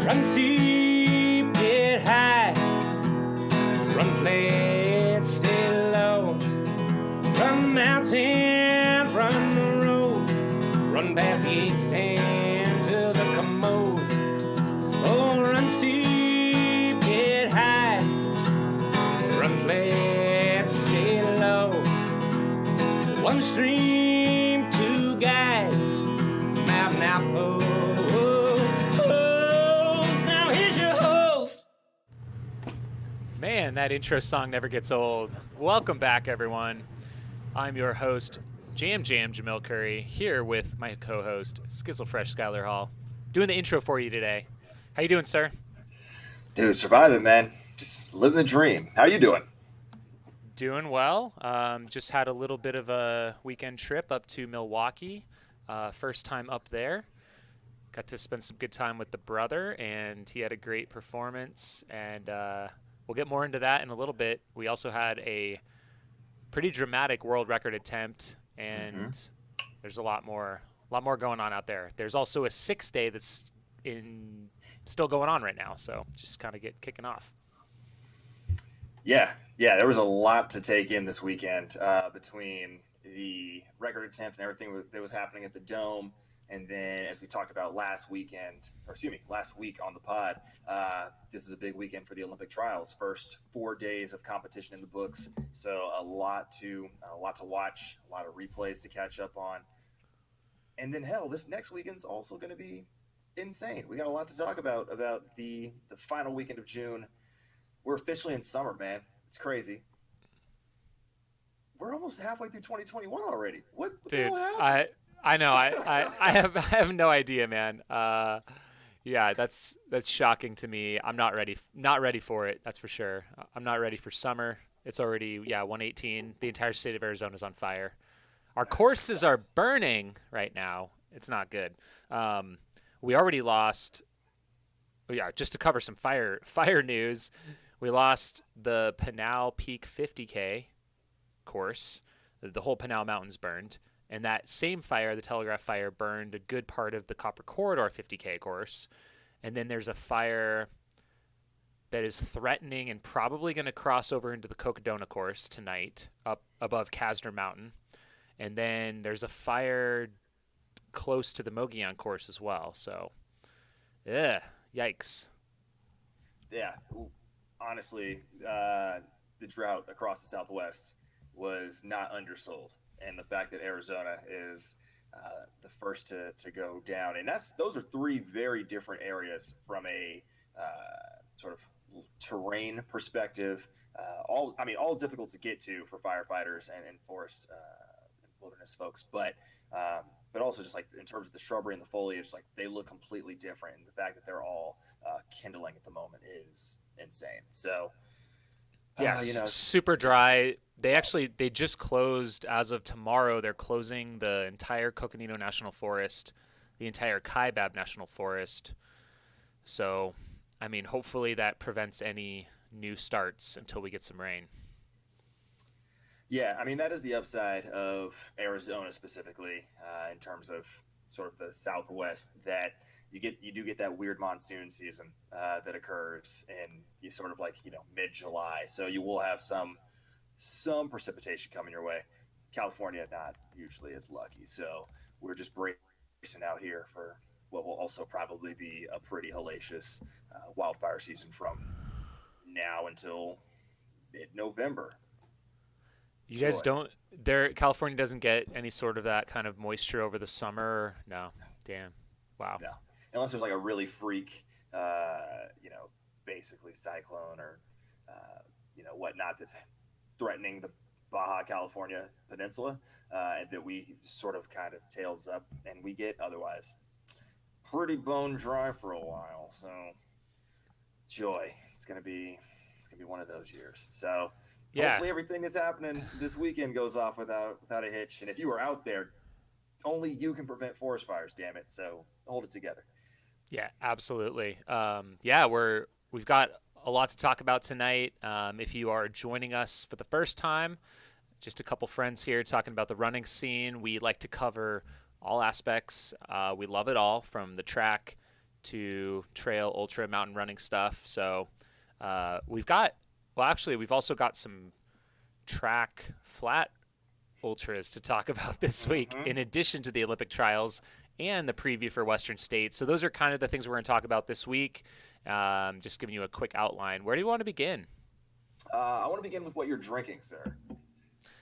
Run steep, get high. Run flat, stay low. Run the mountain, run the road. Run past the 8 stand to the commode. Oh, run steep, get high. Run flat, stay low. One stream, 2 guys. Mountain Outpost. Now here's your host. Man, that intro song never gets old. Welcome back, everyone. I'm your host, Jam Jamil Curry, here with my co-host, Skizzlefresh Skylar Hall, doing the intro for you today. How you doing, sir? Dude, surviving, man. Just living the dream. How you doing? Doing well. Just had a little bit of a weekend trip up to Milwaukee. First time up there. Got to spend some good time with the brother, and he had a great performance. And we'll get more into that in a little bit. We also had a pretty dramatic world record attempt, and there's a lot more going on out there. There's also a 6-day that's still going on right now, so just kind of get kicking off. Yeah, there was a lot to take in this weekend between the record attempt and everything that was happening at the Dome. And then, as we talked about last week on the pod, this is a big weekend for the Olympic trials. First 4 days of competition in the books, so a lot to watch, a lot of replays to catch up on. And then, hell, this next weekend's also going to be insane. We got a lot to talk about the final weekend of June. We're officially in summer, man. It's crazy. We're almost halfway through 2021 already. What the hell happened? I know. I have no idea, man. Yeah, that's shocking to me. I'm not ready for it. That's for sure. I'm not ready for summer. It's already 118. The entire state of Arizona is on fire. Our courses are burning right now. It's not good. We already lost. Just to cover some fire news, we lost the Pinal Peak 50K course. The whole Pinal Mountains burned. And that same fire, the Telegraph fire, burned a good part of the Copper Corridor 50K course. And then there's a fire that is threatening and probably going to cross over into the Cocodona course tonight up above Kasner Mountain. And then there's a fire close to the Mogollon course as well. So, yikes. Yeah, honestly, the drought across the Southwest was not undersold. And the fact that Arizona is the first to go down, and those are 3 very different areas from a sort of terrain perspective. All difficult to get to for firefighters and forest and wilderness folks, but also just like in terms of the shrubbery and the foliage, like they look completely different. And the fact that they're all kindling at the moment is insane. So. Yeah, super dry. They just closed as of tomorrow. They're closing the entire Coconino National Forest, the entire Kaibab National Forest. So, hopefully that prevents any new starts until we get some rain. Yeah, that is the upside of Arizona specifically in terms of sort of the Southwest, that you do get that weird monsoon season that occurs in you sort of like mid-July. So you will have some precipitation coming your way. California not usually as lucky, so we're just bracing out here for what will also probably be a pretty hellacious wildfire season from now until mid-November. You guys California doesn't get any sort of that kind of moisture over the summer? No. Damn. Wow. No. Unless there's like a really freak, basically cyclone or, whatnot that's threatening the Baja California peninsula, and that we sort of kind of tails up and we get otherwise pretty bone dry for a while. So joy, it's going to be one of those years. So hopefully everything that's happening this weekend goes off without a hitch. And if you are out there, only you can prevent forest fires, damn it. So hold it together. Yeah, absolutely. We've got a lot to talk about tonight. If you are joining us for the first time, just a couple friends here talking about the running scene. We like to cover all aspects. We love it all, from the track to trail, ultra, mountain running stuff. So we've also got some track flat ultras to talk about this week, in addition to the Olympic trials and the preview for Western States. So those are kind of the things we're going to talk about this week. Just giving you a quick outline. Where do you want to begin? I want to begin with what you're drinking, sir.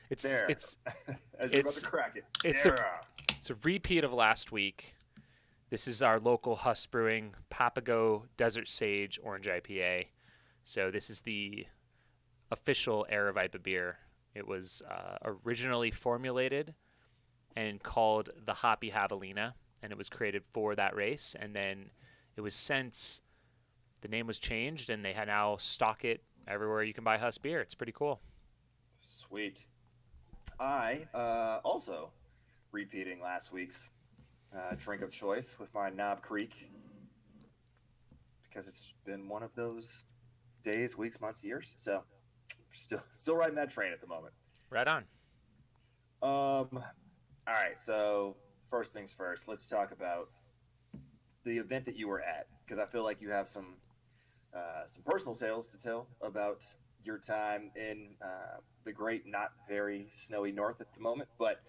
It's As you're about to crack it. It's a repeat of last week. This is our local Huss Brewing Papago Desert Sage Orange IPA. So this is the official Aravaipa beer. It was originally formulated and called the Hoppy Javelina, and it was created for that race. And then it was since the name was changed, and they now stock it everywhere you can buy Huss beer. It's pretty cool. Sweet. I also repeating last week's drink of choice with my Knob Creek, because it's been one of those days, weeks, months, years. So still riding that train at the moment. Right on. All right. So first things first, let's talk about the event that you were at, because I feel like you have some personal tales to tell about your time in the great, not very snowy north at the moment, but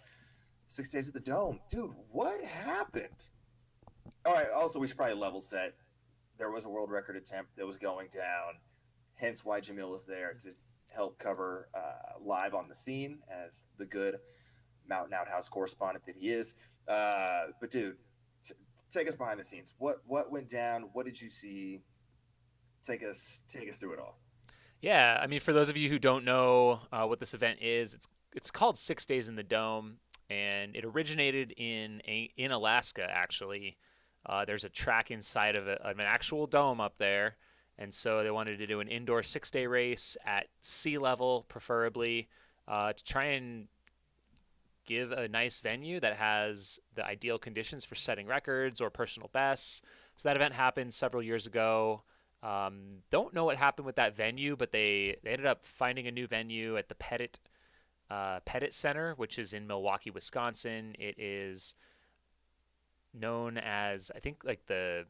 6 days at the Dome. Dude, what happened? All right, also, we should probably level set. There was a world record attempt that was going down, hence why Jamil is there to help cover live on the scene as the good Mountain Outhouse correspondent that he is. But, dude, take us behind the scenes. What went down? What did you see? Take us through it all. Yeah, I mean, for those of you who don't know what this event is, it's called 6 Days in the Dome, and it originated in Alaska, actually. There's a track inside of an actual dome up there, and so they wanted to do an indoor 6-day race at sea level, preferably, to try and give a nice venue that has the ideal conditions for setting records or personal bests. So that event happened several years ago. Don't know what happened with that venue, but they ended up finding a new venue at the Pettit Center, which is in Milwaukee, Wisconsin. It is known as, I think, they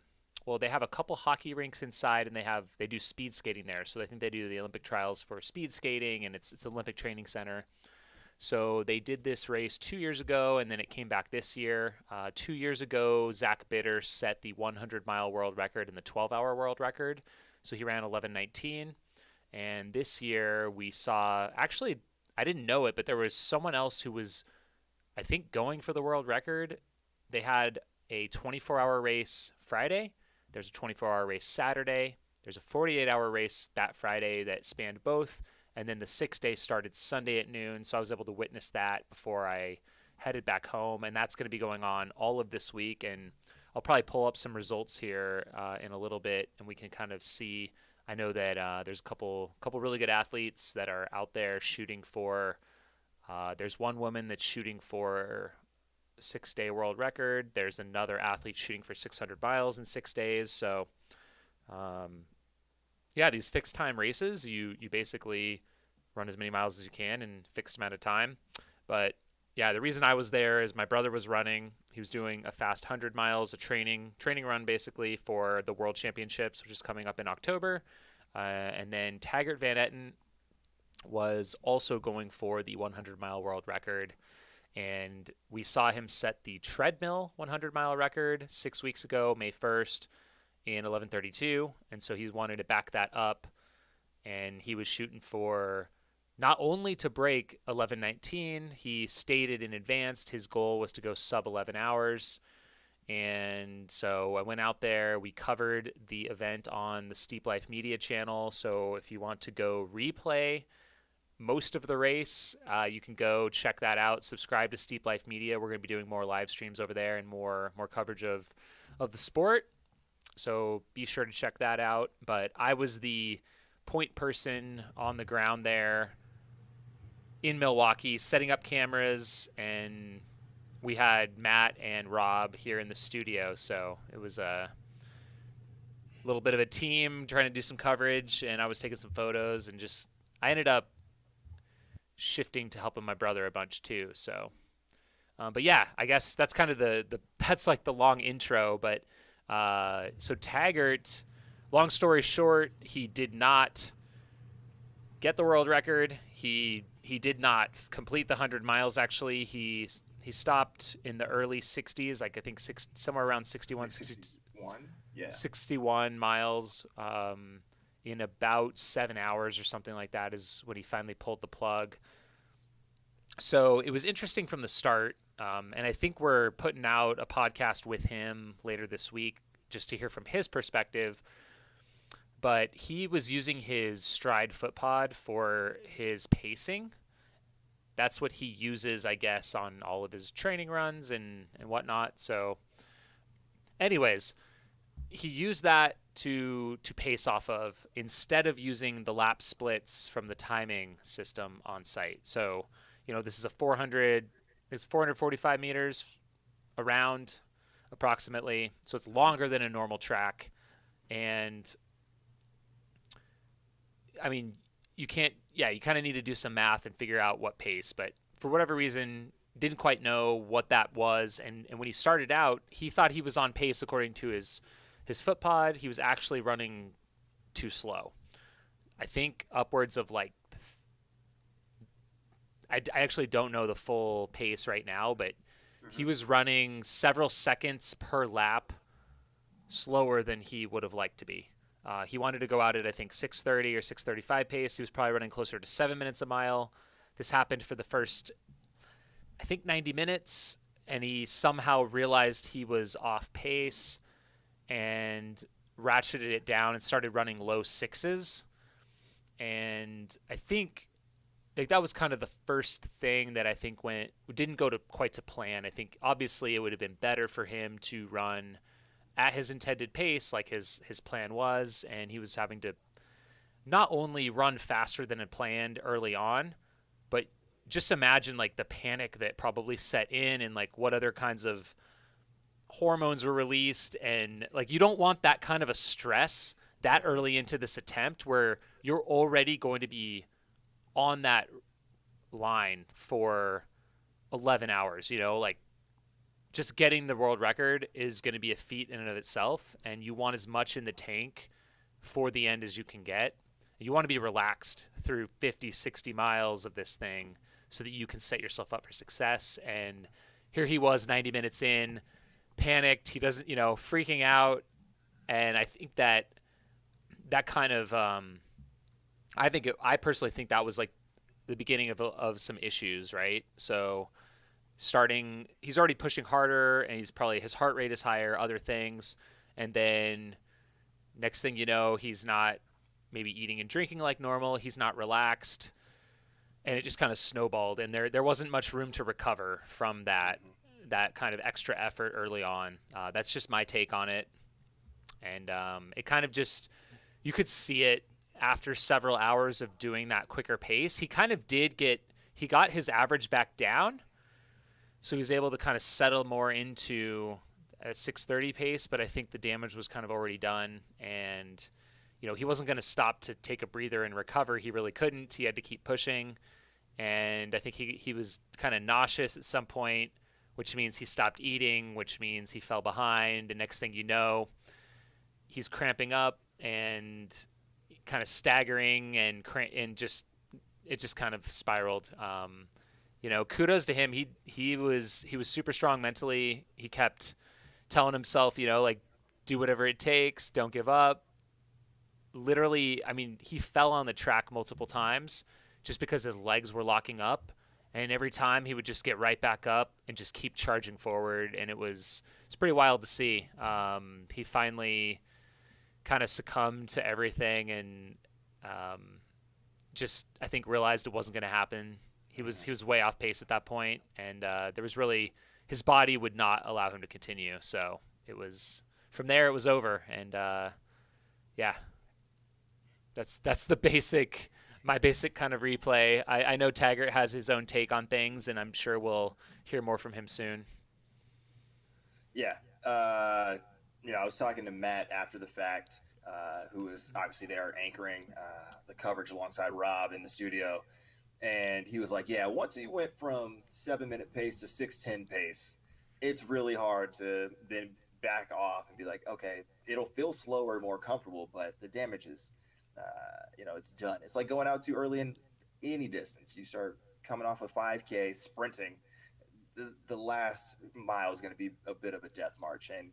have a couple hockey rinks inside, and they do speed skating there. So I think they do the Olympic trials for speed skating, and it's an Olympic training center. So they did this race 2 years ago, and then it came back this year. 2 years ago, Zach Bitter set the 100-mile world record and the 12-hour world record. So he ran 11:19. And this year we saw, actually, I didn't know it, but there was someone else who was, I think, going for the world record. They had a 24-hour race Friday. There's a 24-hour race Saturday. There's a 48-hour race that Friday that spanned both. And then the 6 day started Sunday at noon, so I was able to witness that before I headed back home. And that's going to be going on all of this week. And I'll probably pull up some results here in a little bit, and we can kind of see. I know that there's a couple really good athletes that are out there shooting for. There's one woman that's shooting for 6 day world record. There's another athlete shooting for 600 miles in 6 days. So, yeah, these fixed time races, you basically run as many miles as you can in a fixed amount of time. But yeah, the reason I was there is my brother was running. He was doing a fast 100 miles, a training run basically for the World Championships, which is coming up in October. And then Taggart Van Etten was also going for the 100-mile world record. And we saw him set the treadmill 100-mile record 6 weeks ago, May 1st, in 11:32. And so he wanted to back that up. And he was shooting for not only to break 11:19, he stated in advance his goal was to go sub 11 hours. And so I went out there. We covered the event on the Steep Life Media channel. So if you want to go replay most of the race, you can go check that out. Subscribe to Steep Life Media. We're going to be doing more live streams over there and more coverage of the sport. So be sure to check that out. But I was the point person on the ground there in Milwaukee, setting up cameras, and we had Matt and Rob here in the studio. So it was a little bit of a team trying to do some coverage, and I was taking some photos, and I ended up shifting to helping my brother a bunch too. So, but yeah, I guess that's kind of that's like the long intro, but So Taggart, long story short, he did not get the world record. He did not complete the 100 miles. Actually, he stopped in the early 60s, like I think somewhere around 61, 61, yeah, 61 miles in about 7 hours or something like that is when he finally pulled the plug. So it was interesting from the start. And I think we're putting out a podcast with him later this week just to hear from his perspective. But he was using his Stride foot pod for his pacing. That's what he uses, I guess, on all of his training runs and whatnot. So anyways, he used that to pace off of instead of using the lap splits from the timing system on site. So, this is it's 445 meters around approximately. So it's longer than a normal track. And I mean, you kind of need to do some math and figure out what pace, but for whatever reason, didn't quite know what that was. And when he started out, he thought he was on pace according to his foot pod. He was actually running too slow. I think upwards of I actually don't know the full pace right now, but he was running several seconds per lap slower than he would have liked to be. He wanted to go out at, I think, 6:30 or 6:35 pace. He was probably running closer to 7 minutes a mile. This happened for the first, I think, 90 minutes, and he somehow realized he was off pace and ratcheted it down and started running low sixes. And I think that was kind of the first thing that I think didn't go quite to plan. I think obviously it would have been better for him to run at his intended pace like his plan was, and he was having to not only run faster than had planned early on, but just imagine the panic that probably set in and what other kinds of hormones were released, and you don't want that kind of a stress that early into this attempt where you're already going to be on that line for 11 hours, just getting the world record is going to be a feat in and of itself, and you want as much in the tank for the end as you can get. You want to be relaxed through 50, 60 miles of this thing so that you can set yourself up for success. And here he was 90 minutes in, panicked. He doesn't, freaking out. And I think that kind of, I personally think that was the beginning of some issues, right? So he's already pushing harder, and his heart rate is higher, other things. And then next thing you know, he's not maybe eating and drinking like normal. He's not relaxed, and it just kind of snowballed. And there wasn't much room to recover from that kind of extra effort early on. That's just my take on it. And it kind of just, you could see it after several hours of doing that quicker pace. He kind of he got his average back down. So he was able to kind of settle more into a 6:30 pace, but I think the damage was kind of already done. And, he wasn't going to stop to take a breather and recover. He really couldn't. He had to keep pushing. And I think he was kind of nauseous at some point, which means he stopped eating, which means he fell behind. And next thing you know, he's cramping up and kind of staggering, and it just kind of spiraled. Kudos to him. He was super strong mentally. He kept telling himself, do whatever it takes, don't give up. Literally, I mean, he fell on the track multiple times just because his legs were locking up, and every time he would just get right back up and just keep charging forward, and it's pretty wild to see. He finally kind of succumbed to everything, and just, I think, realized it wasn't going to happen. He was way off pace at that point, and there was really, his body would not allow him to continue. So from there it was over. And that's my basic kind of replay. I know Taggart has his own take on things, and I'm sure we'll hear more from him soon. Yeah. I was talking to Matt after the fact, who was obviously there anchoring the coverage alongside Rob in the studio. And he was like, yeah, once he went from 7-minute pace to 6:10 pace, it's really hard to then back off and be like, okay, it'll feel slower, more comfortable, but the damage is, it's done. It's like going out too early in any distance. You start coming off a 5K sprinting, the last mile is going to be a bit of a death march. And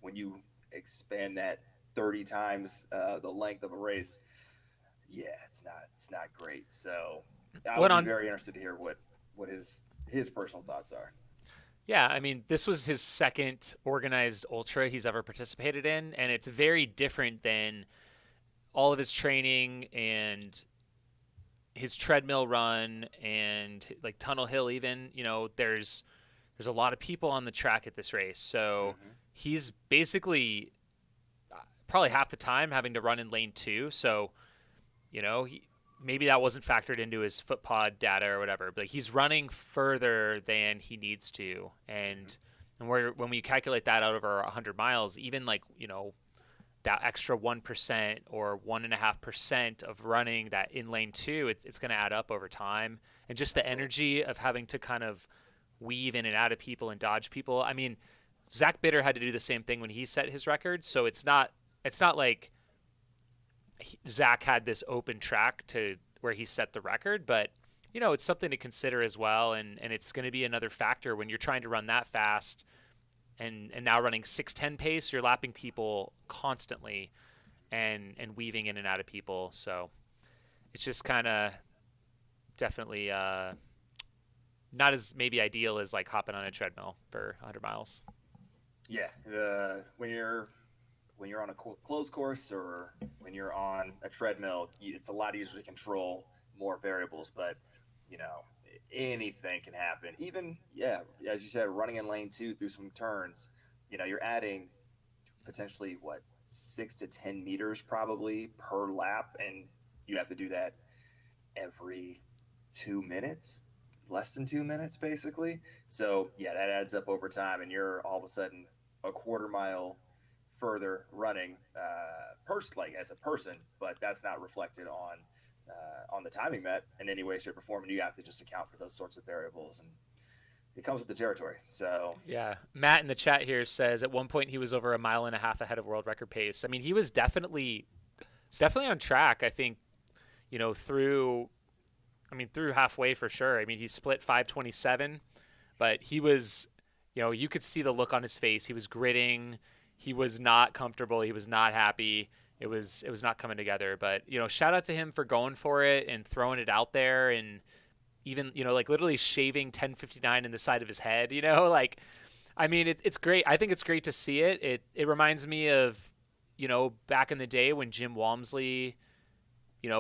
when you expand that 30 times the length of a race, yeah, it's not great. So I What would be on? very interested to hear what his personal thoughts are. Yeah, I mean, this was his second organized ultra he's ever participated in, and it's very different than all of his training and his treadmill run and like Tunnel Hill. Even there's a lot of people on the track at this race, so Mm-hmm. he's basically probably half the time having to run in lane 2. So maybe that wasn't factored into his foot pod data or whatever, but like, he's running further than he needs to. And when we calculate that out over 100 miles, even like, that extra 1% or 1.5% of running that in lane 2, it's going to add up over time. And just the energy of having to kind of weave in and out of people and dodge people. I mean, Zach Bitter had to do the same thing when he set his record. So it's not like Zach had this open track to where he set the record, but it's something to consider as well. And it's going to be another factor when you're trying to run that fast and now running 6:10 pace, you're lapping people constantly and weaving in and out of people. So it's just kind of definitely not as maybe ideal as like hopping on a treadmill for 100 miles. Yeah, when you're on a closed course or when you're on a treadmill, it's a lot easier to control more variables. But anything can happen. Even as you said, running in lane 2 through some turns, you're adding potentially 6 to 10 meters probably per lap, and you have to do that every 2 minutes, less than 2 minutes basically. So yeah, that adds up over time, and you're all of a sudden a quarter mile further running like as a person, but that's not reflected on the timing met in any way, shape, or form. And you have to just account for those sorts of variables, and it comes with the territory. So Yeah, Matt in the chat here says at one point he was over 1.5 miles ahead of world record pace. I mean, he was definitely on track. I think through halfway for sure. I mean, he split 5:27, but he was, you could see the look on his face. He was gritting. He was not comfortable. He was not happy. It was not coming together. But shout out to him for going for it and throwing it out there, and even like literally shaving 1059 in the side of his head. Like, I mean, it's great. I think it's great to see it. It reminds me of back in the day when Jim Walmsley,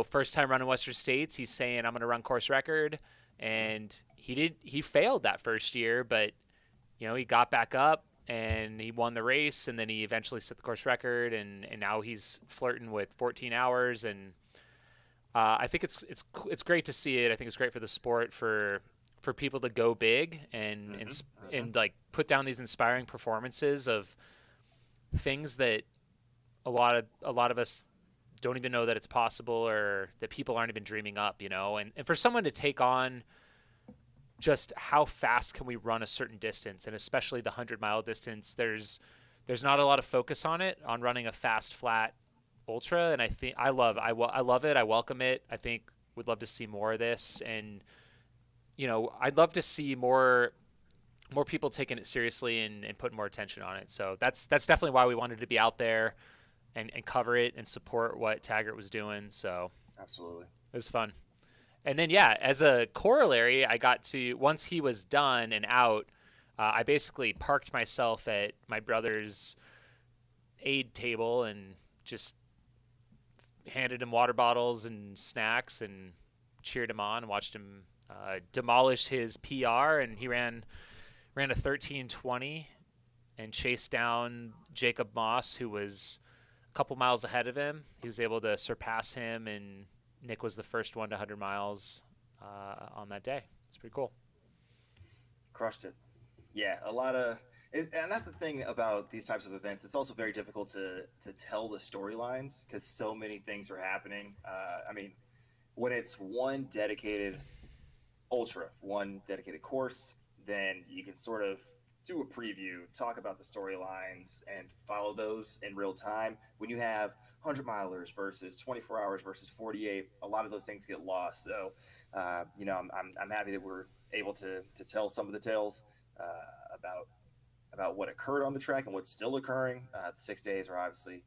first time running Western States, he's saying I'm going to run course record, and he failed that first year, but he got back up and he won the race, and then he eventually set the course record, and now he's flirting with 14 hours. And I think it's great to see it. I think it's great for the sport for people to go big and like put down these inspiring performances of things that a lot of us don't even know that it's possible, or that people aren't even dreaming up, and for someone to take on just how fast can we run a certain distance, and especially the 100-mile distance, there's not a lot of focus on running a fast, flat ultra. And I think I love it. I welcome it. I think we'd love to see more of this. And, I'd love to see more people taking it seriously and putting more attention on it. So that's definitely why we wanted to be out there and cover it and support what Taggart was doing. So absolutely, it was fun. And then, as a corollary, I got to, once he was done and out, I basically parked myself at my brother's aid table and just handed him water bottles and snacks and cheered him on and watched him demolish his PR. And he ran a 13:20 and chased down Jacob Moss, who was a couple miles ahead of him. He was able to surpass him, and Nick was the first one to 100 miles on that day. It's pretty cool. Crushed it. Yeah, and that's the thing about these types of events. It's also very difficult to tell the storylines because so many things are happening. I mean, when it's one dedicated ultra, one dedicated course, then you can sort of do a preview, talk about the storylines, and follow those in real time. When you have 100 milers versus 24 hours versus 48, a lot of those things get lost. So, I'm happy that we're able to tell some of the tales about what occurred on the track and what's still occurring. The 6 days are obviously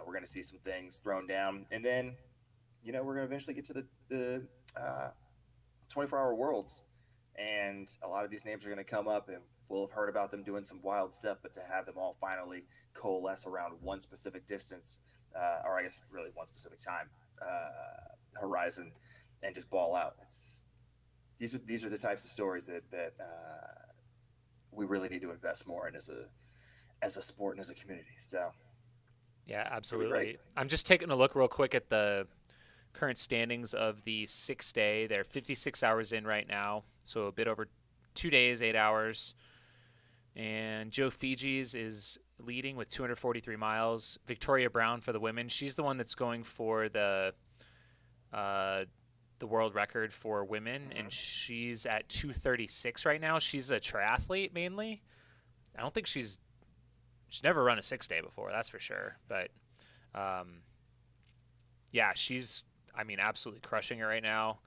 we're going to see some things thrown down, and then we're going to eventually get to the 24-hour worlds, and a lot of these names are going to come up, and we'll have heard about them doing some wild stuff. But to have them all finally coalesce around one specific distance, or I guess really one specific time horizon, and just ball out, these are the types of stories that we really need to invest more in as a sport and as a community. So yeah, absolutely. I'm just taking a look real quick at the current standings of the 6-day. They're 56 hours in right now, so a bit over 2 days, 8 hours. And Joe Fiji's is leading with 243 miles. Victoria Brown for the women, she's the one that's going for the world record for women, and she's at 236 right now. She's a triathlete mainly. I don't think she's never run a 6-day before, that's for sure. But yeah, she's, absolutely crushing it right now.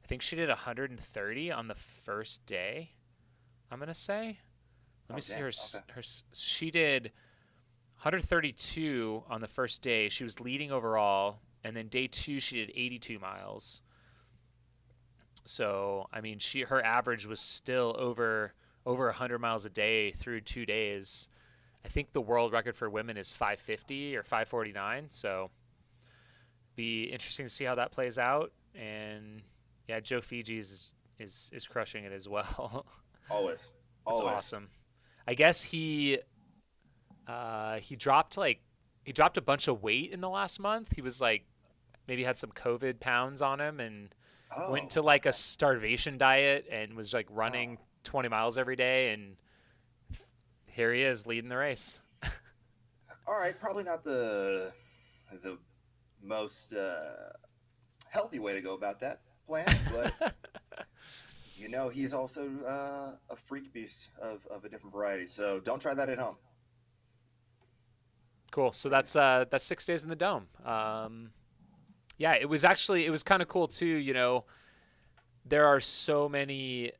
I think she did 130 on the first day, I'm going to say. Let me see her. She did 132 on the first day. She was leading overall. And then day 2, she did 82 miles. So, her average was still over 100 miles a day through 2 days. I think the world record for women is 550 or 549. So, be interesting to see how that plays out. And yeah, Joe Fiji's is crushing it as well. Always. That's awesome. I guess he dropped a bunch of weight in the last month. He was maybe had some COVID pounds on him and went to a starvation diet and was running 20 miles every day, and here he is leading the race. All right, probably not the most healthy way to go about that plan, but he's also a freak beast of a different variety. So don't try that at home. Cool. So that's 6 days in the Dome. Yeah, it was kind of cool too. There are so many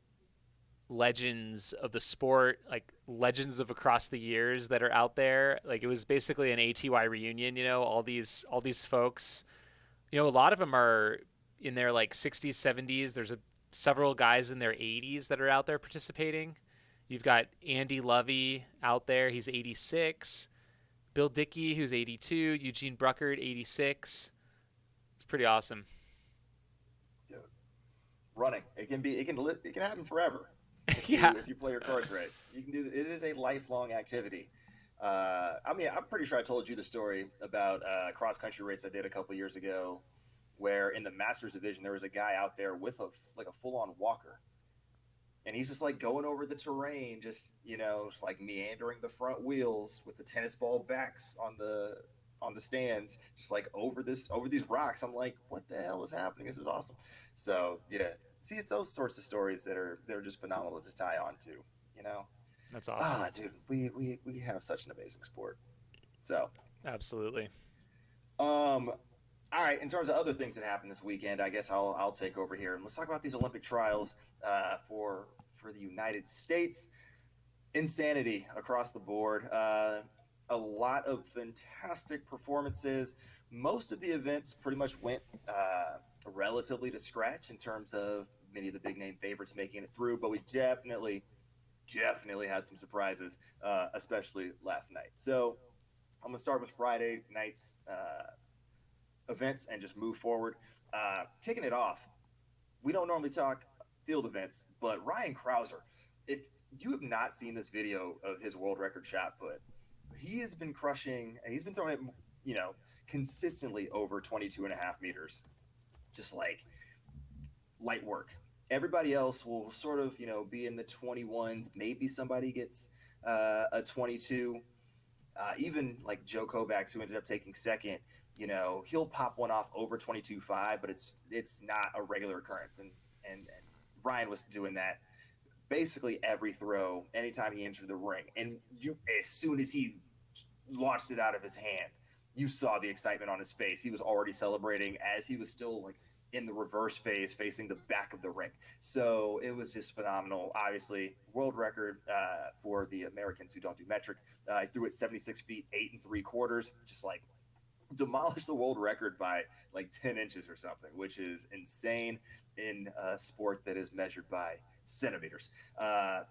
legends of the sport, legends of across the years that are out there. It was basically an ATY reunion. All these folks. A lot of them are in their 60s, 70s. There's several guys in their 80s that are out there participating. You've got Andy Lovey out there. He's 86. Bill Dickey, who's 82. Eugene Bruckert, 86. It's pretty awesome. Dude, running. It can happen forever. If you play your cards right, you can do it. It is a lifelong activity. I'm pretty sure I told you the story about a cross country race I did a couple years ago, where in the Masters division there was a guy out there with a full on walker, and he's just going over the terrain, just meandering the front wheels with the tennis ball backs on the stands, just over these rocks. I'm like, what the hell is happening? This is awesome. So yeah, see, it's those sorts of stories that are just phenomenal to tie on to. That's awesome. Dude, we have such an amazing sport. So absolutely. All right, in terms of other things that happened this weekend, I guess I'll take over here, and let's talk about these Olympic trials for the United States. Insanity across the board. A lot of fantastic performances. Most of the events pretty much went relatively to scratch in terms of many of the big name favorites making it through, but we definitely had some surprises, especially last night. So I'm gonna start with Friday night's events and just move forward. Kicking it off, we don't normally talk field events, but Ryan Krauser, if you have not seen this video of his world record shot put, he has been crushing, and he's been throwing it, consistently over 22 and a half meters, just light work. Everybody else will sort of, be in the 21s. Maybe somebody gets a 22. Even Joe Kovacs, who ended up taking second, he'll pop one off over 22.5, but it's not a regular occurrence. And Ryan was doing that basically every throw anytime he entered the ring. And as soon as he launched it out of his hand, you saw the excitement on his face. He was already celebrating as he was still like in the reverse phase facing the back of the ring. So it was just phenomenal. Obviously, world record for the Americans who don't do metric. I threw it 76 feet, 8 3/4, just like demolished the world record by like 10 inches or something, which is insane in a sport that is measured by centimeters.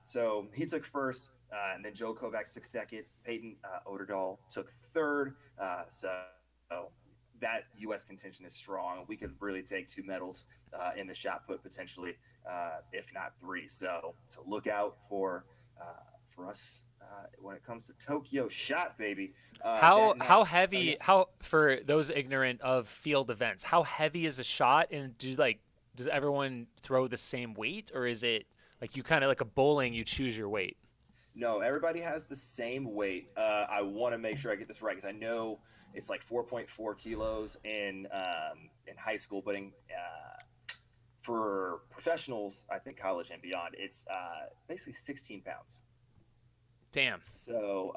So he took first, and then Joe Kovacs took second. Peyton Oderdahl took third. So that U.S. contention is strong. We could really take 2 medals in the shot put potentially, if not 3. So look out for us when it comes to Tokyo shot, baby. How heavy? How, for those ignorant of field events, how heavy is a shot? And does everyone throw the same weight, or is it like you kind of like a bowling, you choose your weight? No, everybody has the same weight. I want to make sure I get this right because I know it's like 4.4 kilos in high school, but for professionals, I think college and beyond, it's basically 16 pounds. Damn. So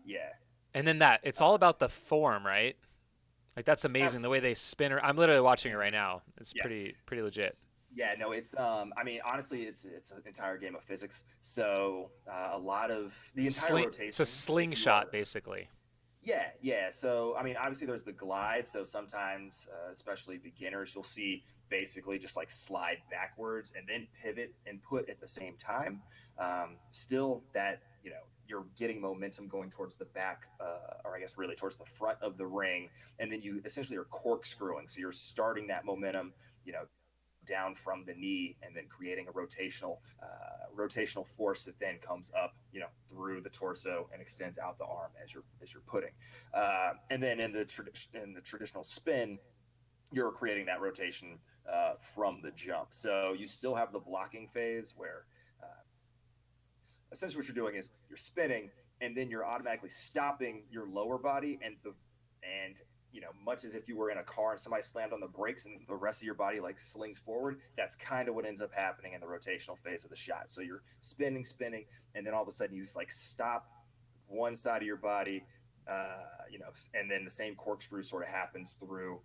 yeah. And then it's all about the form, right? Like that's amazing. Absolutely. The way they spin. I'm literally watching it right now. It's Yeah. pretty legit. Yeah, no, it's I mean, honestly, it's an entire game of physics. So a lot of the entire rotation. It's a slingshot, basically. Yeah. So I mean, obviously, there's the glide. So sometimes, especially beginners, you'll see basically just like slide backwards and then pivot and put at the same time. Still, that you're getting momentum going towards the back, or I guess really towards the front of the ring, and then you essentially are corkscrewing. So you're starting that momentum, down from the knee, and then creating a rotational force that then comes up, through the torso and extends out the arm as you're putting. And then in the traditional spin, you're creating that rotation from the jump. So you still have the blocking phase where essentially what you're doing is you're spinning and then you're automatically stopping your lower body and much as if you were in a car and somebody slammed on the brakes and the rest of your body like slings forward, that's kind of what ends up happening in the rotational phase of the shot. So you're spinning, and then all of a sudden you like stop one side of your body, and then the same corkscrew sort of happens through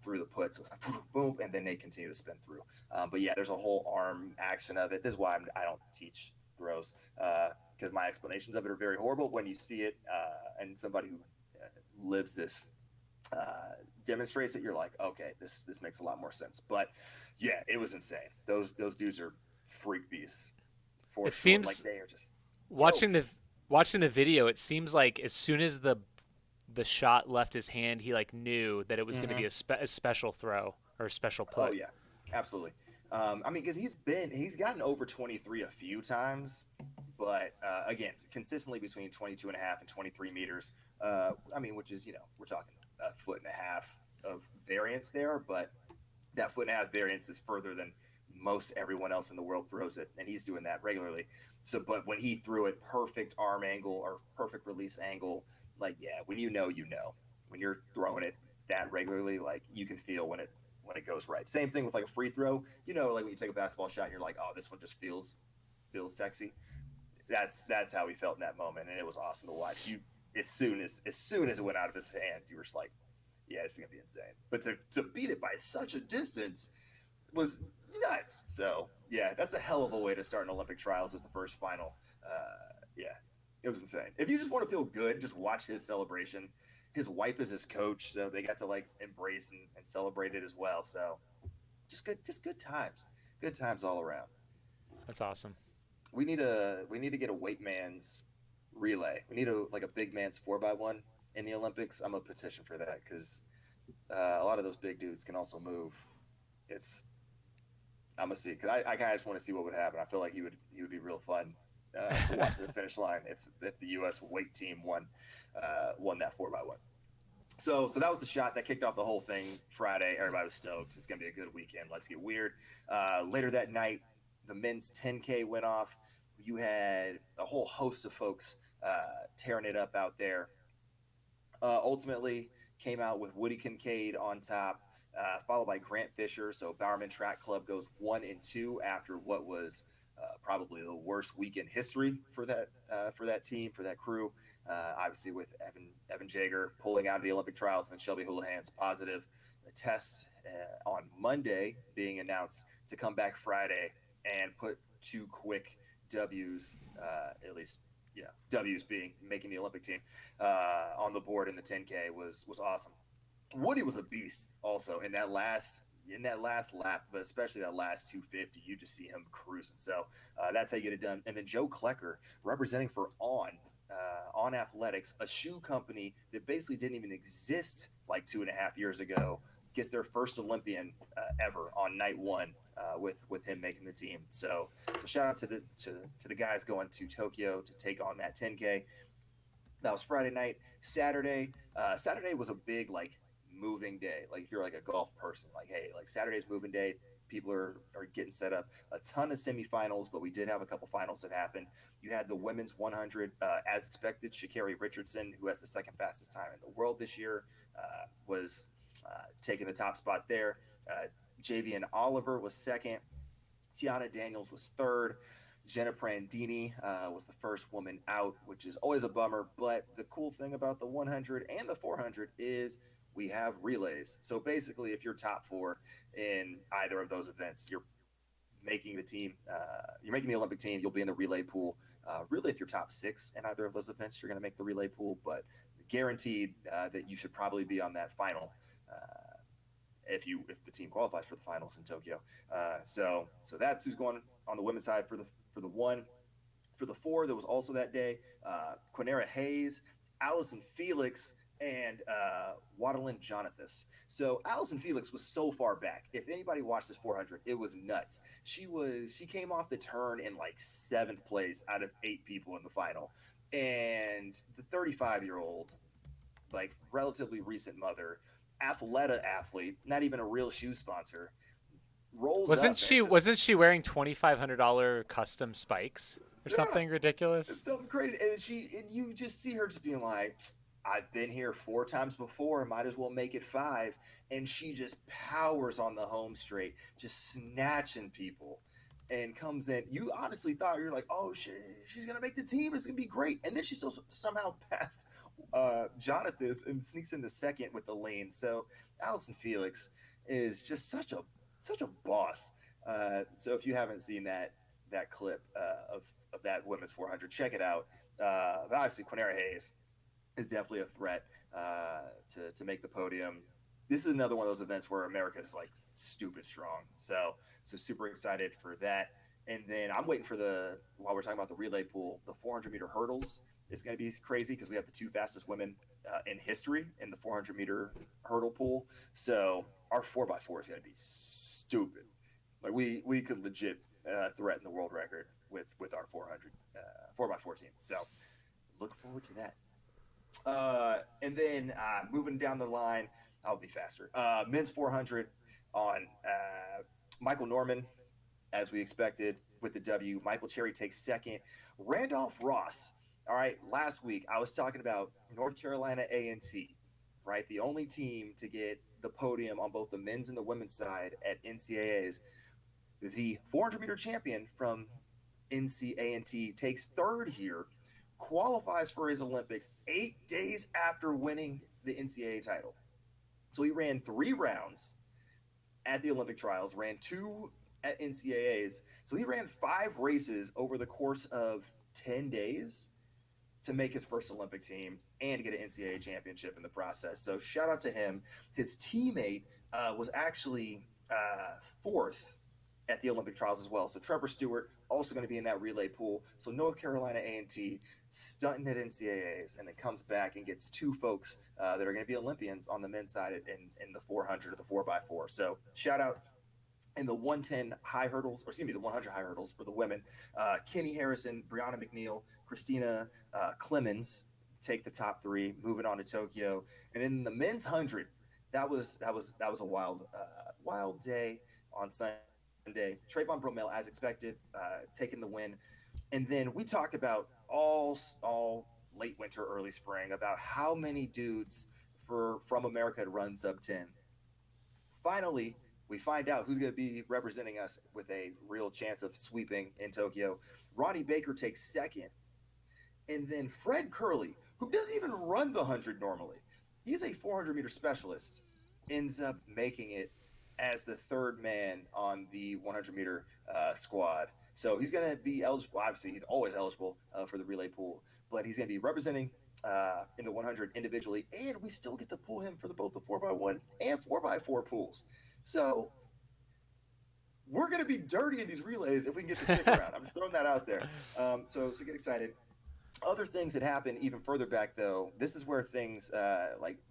the put. So it's like boom, and then they continue to spin through. But yeah, there's a whole arm action of it. This is why I don't teach throws, because my explanations of it are very horrible. When you see it and somebody who lives this demonstrates it, you're like, okay, this makes a lot more sense. But yeah, it was insane. Those dudes are freak beasts. It seems like they are just watching the video. It seems like as soon as the shot left his hand, he like knew that it was going to be a special throw or a special put. Oh yeah, absolutely. I mean, because he's gotten over 23 a few times, but again, consistently between 22 and a half and 23 meters. I mean, which is, we're talking a foot and a half of variance there, but that foot and a half variance is further than most everyone else in the world throws it, and he's doing that regularly. So, but when he threw it, perfect arm angle or perfect release angle, like, yeah, when when you're throwing it that regularly, like you can feel when it goes right. Same thing with like a free throw, like when you take a basketball shot and you're like, oh, this one just feels sexy. That's how he felt in that moment, and it was awesome to watch. As soon as it went out of his hand, you were just like, yeah, it's gonna be insane. But to beat it by such a distance was nuts. So yeah, that's a hell of a way to start an Olympic trials as the first final. Yeah, it was insane. If you just want to feel good, just watch his celebration. His wife is his coach, so they got to like embrace and celebrate it as well. So just good times all around. That's awesome. We need to get a weight man's relay. We need a big man's 4x1 in the Olympics. I'm a petition for that because a lot of those big dudes can also move. I'm gonna see because I kind of just want to see what would happen. I feel like he would be real fun to watch at the finish line if the U.S. weight team won that 4x1. So that was the shot that kicked off the whole thing Friday. Everybody was stoked. It's gonna be a good weekend. Let's get weird. Later that night, the men's 10K went off. You had a whole host of folks tearing it up out there. Ultimately, came out with Woody Kincaid on top, followed by Grant Fisher. So Bowerman Track Club goes 1 and 2 after what was probably the worst week in history for that team, for that crew. Obviously, with Evan Jager pulling out of the Olympic trials, and then Shelby Houlihan's positive test on Monday being announced to come back Friday and put two quick W's, at least W's being making the Olympic team on the board in the 10K was awesome. Woody was a beast also in that last lap, but especially that last 250, you just see him cruising. So that's how you get it done. And then Joe Klecker representing for On Athletics, a shoe company that basically didn't even exist like 2.5 years ago, gets their first Olympian ever on night one with him making the team. So shout out to the guys going to Tokyo to take on that 10K. That was Friday night. Saturday was a big like moving day. Like if you're like a golf person, like hey, like Saturday's moving day. People are getting set up. A ton of semifinals, but we did have a couple finals that happened. You had the women's 100, as expected. Sha'Carri Richardson, who has the second fastest time in the world this year, was taking the top spot there. Javian Oliver was second. Tiana Daniels was third. Jenna Prandini was the first woman out, which is always a bummer. But the cool thing about the 100 and the 400 is we have relays. So basically, if you're top four in either of those events, you're making the team. You're making the Olympic team. You'll be in the relay pool. Really, if you're top six in either of those events, you're going to make the relay pool. But guaranteed that you should probably be on that final if the team qualifies for the finals in Tokyo. So that's who's going on the women's side for the one. For the four, there was also that day Quinera Hayes, Allison Felix, and Wadelin Jonathas. So Allison Felix was so far back. If anybody watched this 400, it was nuts. She came off the turn in like 7th place out of 8 people in the final. And the 35-year-old, like relatively recent mother, athlete, not even a real shoe sponsor, rolls Wasn't she wearing $2,500 custom spikes or something ridiculous? It's something crazy. And you just see her just being like, I've been here 4 times before, might as well make it 5. And she just powers on the home straight, just snatching people, and comes in. You honestly thought, you're like, oh, she's going to make the team. It's going to be great. And then she still somehow passed Jonathan and sneaks in the second with the lane. So Allison Felix is just such a boss. So if you haven't seen that clip of that women's 400, check it out. But obviously, Quinera Hayes is definitely a threat to make the podium. This is another one of those events where America is like stupid strong. So super excited for that. And then I'm waiting for while we're talking about the relay pool, the 400-meter hurdles is going to be crazy because we have the 2 fastest women in history in the 400-meter hurdle pool. So our 4x4 is going to be stupid. Like we could legit threaten the world record with our 4x4 team. So look forward to that. And then moving down the line, I'll be faster. Men's 400 on Michael Norman, as we expected, with the W. Michael Cherry takes second. Randolph Ross. All right, last week I was talking about North Carolina A&T, right? The only team to get the podium on both the men's and the women's side at NCAAs. The 400-meter champion from NC A&T takes third here, qualifies for his Olympics 8 days after winning the NCAA title. So he ran 3 rounds at the Olympic trials, ran 2 at NCAAs. So he ran 5 races over the course of 10 days to make his first Olympic team and get an NCAA championship in the process. So shout out to him. His teammate was actually 4th at the Olympic trials as well. So Trevor Stewart also going to be in that relay pool. So North Carolina A&T stunting at NCAAs, and then comes back and gets 2 folks that are going to be Olympians on the men's side in the 400 or the 4x4. So shout out. In the 110 high hurdles, or excuse me, the 100 high hurdles for the women, Kenny Harrison, Brianna McNeil, Christina Clemens take the top 3, moving on to Tokyo. And in the men's 100, that was a wild day on Sunday. Trayvon Bromell, as expected, taking the win. And then we talked about all late winter, early spring, about how many dudes from America had run sub 10. Finally, We find out who's going to be representing us with a real chance of sweeping in Tokyo. Ronnie Baker takes second. And then Fred Curley, who doesn't even run the 100 normally, he's a 400-meter specialist, ends up making it as the third man on the 100-meter squad. So he's going to be eligible. Obviously, he's always eligible for the relay pool, but he's going to be representing in the 100 individually, and we still get to pull him for both the 4x1 and 4x4 pools. So we're going to be dirty in these relays if we can get to stick around. I'm just throwing that out there. So get excited. Other things that happen even further back, though, this is where things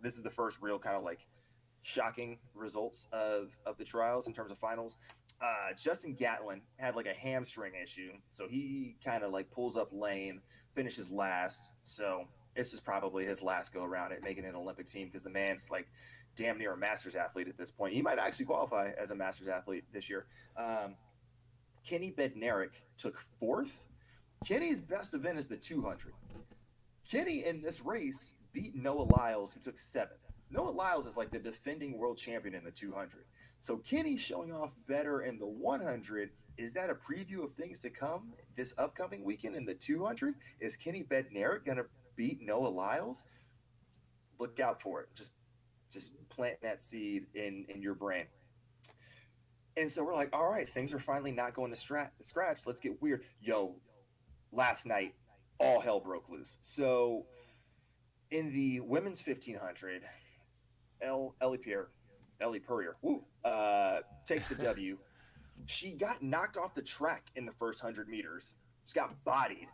this is the first real kind of like shocking results of the trials in terms of finals. Justin Gatlin had like a hamstring issue, so he kind of like pulls up lame, finishes last. So this is probably his last go around at making an Olympic team, because the man's like damn near a Masters athlete at this point. He might actually qualify as a Masters athlete this year. Kenny Bednarik took fourth. Kenny's best event is the 200. Kenny in this race beat Noah Lyles, who took seventh. Noah Lyles is like the defending world champion in the 200. So Kenny showing off better in the 100. Is that a preview of things to come this upcoming weekend in the 200? Is Kenny Bednarik going to beat Noah Lyles? Look out for it. Just plant that seed in your brain. And so we're like, all right, things are finally not going to scratch. Let's get weird. Yo, last night, all hell broke loose. So in the women's 1500, Ellie Purrier takes the W. She got knocked off the track in the first 100 meters. She got bodied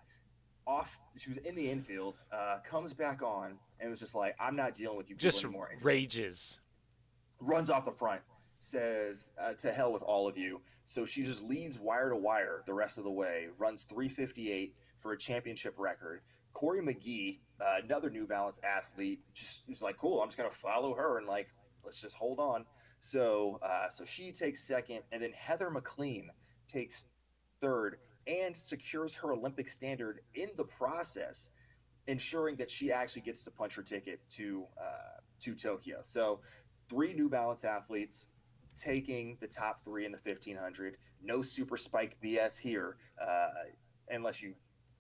off. She was in the infield, comes back on, and was just like, I'm not dealing with you people Just anymore. rages. Runs off the front, says, to hell with all of you. So she just leads wire to wire the rest of the way, runs 3:58 for a championship record. Corey McGee, another New Balance athlete, just is like, cool, I'm just going to follow her and like, let's just hold on. So she takes second, and then Heather McLean takes third and secures her Olympic standard in the process, ensuring that she actually gets to punch her ticket to Tokyo. So 3 New Balance athletes taking the top 3 in the 1500. No super spike BS here, unless you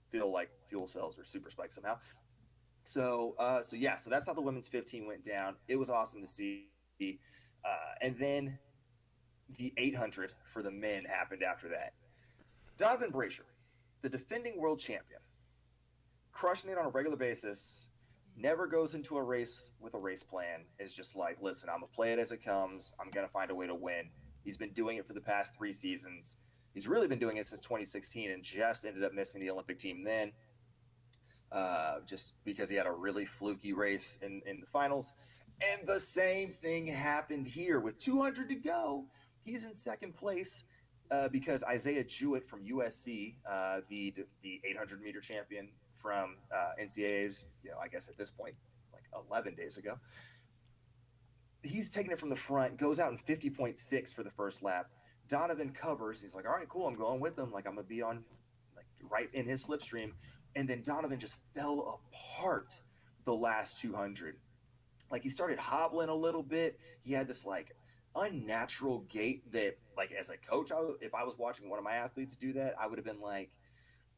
feel like fuel cells are super spiked somehow. So that's how the women's 15 went down. It was awesome to see. And then the 800 for the men happened after that. Donovan Brazier, the defending world champion, crushing it on a regular basis, never goes into a race with a race plan, is just like, listen, I'm going to play it as it comes. I'm going to find a way to win. He's been doing it for the past 3 seasons. He's really been doing it since 2016 and just ended up missing the Olympic team then, just because he had a really fluky race in the finals. And the same thing happened here with 200 to go. He's in second place because Isaiah Jewett from USC, the 800-meter champion from NCAA's, I guess at this point, like 11 days ago, he's taking it from the front, goes out in 50.6 for the first lap. Donovan covers. He's like, all right, cool, I'm going with them. Like, I'm going to be on, like, right in his slipstream. And then Donovan just fell apart the last 200. Like, he started hobbling a little bit. He had this, like, unnatural gait that, like, as a coach, if I was watching one of my athletes do that, I would have been like,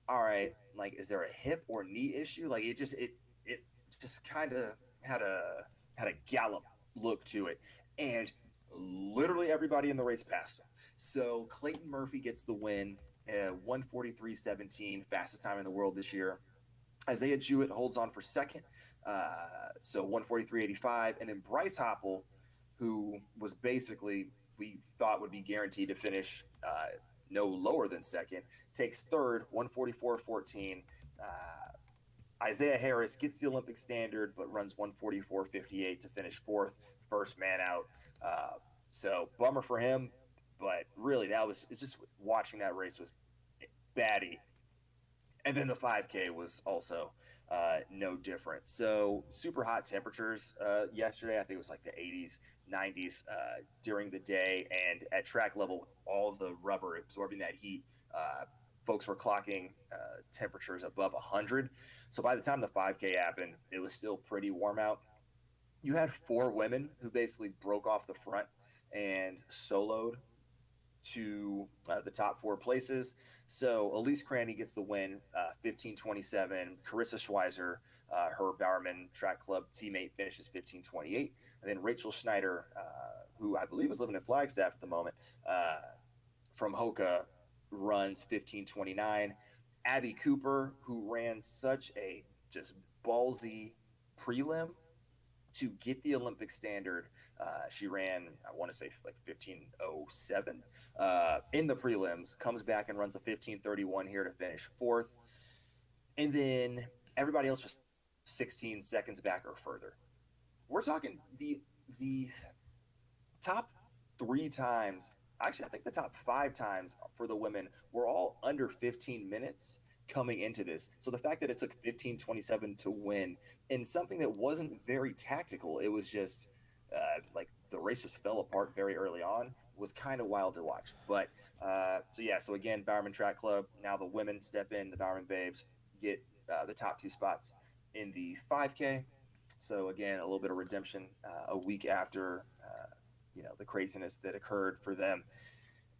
all right, like, is there a hip or knee issue? Like, it just kind of had a gallop look to it. And literally everybody in the race passed him. So Clayton Murphy gets the win, 1:43.17, fastest time in the world this year. Isaiah Jewett holds on for second, so 1:43.85. And then Bryce Hoppel, who was basically, we thought would be guaranteed to finish no lower than second, takes third, 1:44.14. Isaiah Harris gets the Olympic standard, but runs 1:44.58 to finish fourth, first man out. So bummer for him, but really it's just watching that race was batty. And then the 5K was also no different. So super hot temperatures yesterday. I think it was like the 80s, 90s during the day, and at track level with all the rubber absorbing that heat, folks were clocking temperatures above 100. So by the time the 5K happened, it was still pretty warm out. You had 4 women who basically broke off the front and soloed to the top four places. So Elise Cranny gets the win, 15:27. Carissa Schweizer, her Bowerman Track Club teammate, finishes 15:28. And then Rachel Schneider, who I believe is living in Flagstaff at the moment, from Hoka, runs 15:29. Abby Cooper, who ran such a just ballsy prelim to get the Olympic standard. She ran, I want to say, like 15:07 in the prelims, comes back and runs a 15:31 here to finish fourth. And then everybody else was 16 seconds back or further. We're talking the top three times, actually, I think the top five times for the women were all under 15 minutes coming into this. So the fact that it took 15:27 to win in something that wasn't very tactical, it was just like the race just fell apart very early on, was kind of wild to watch. But so again, Bowerman Track Club, now the women step in, the Bowerman Babes get the top two spots in the 5K. So again, a little bit of redemption a week after the craziness that occurred for them.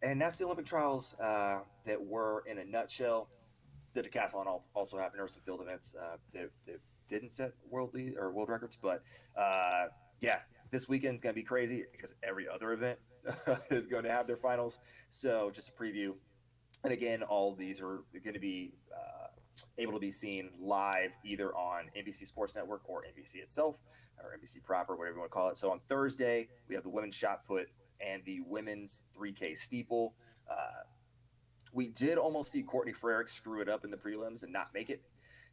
And that's the Olympic trials that were in a nutshell. The decathlon also happened. There were some field events that didn't set world records, but this weekend's going to be crazy because every other event is going to have their finals. So just a preview. And again, all of these are going to be able to be seen live either on NBC Sports Network or NBC itself, or NBC proper, whatever you want to call it. So on Thursday, we have the women's shot put and the women's 3K steeple. We did almost see Courtney Frerick screw it up in the prelims and not make it.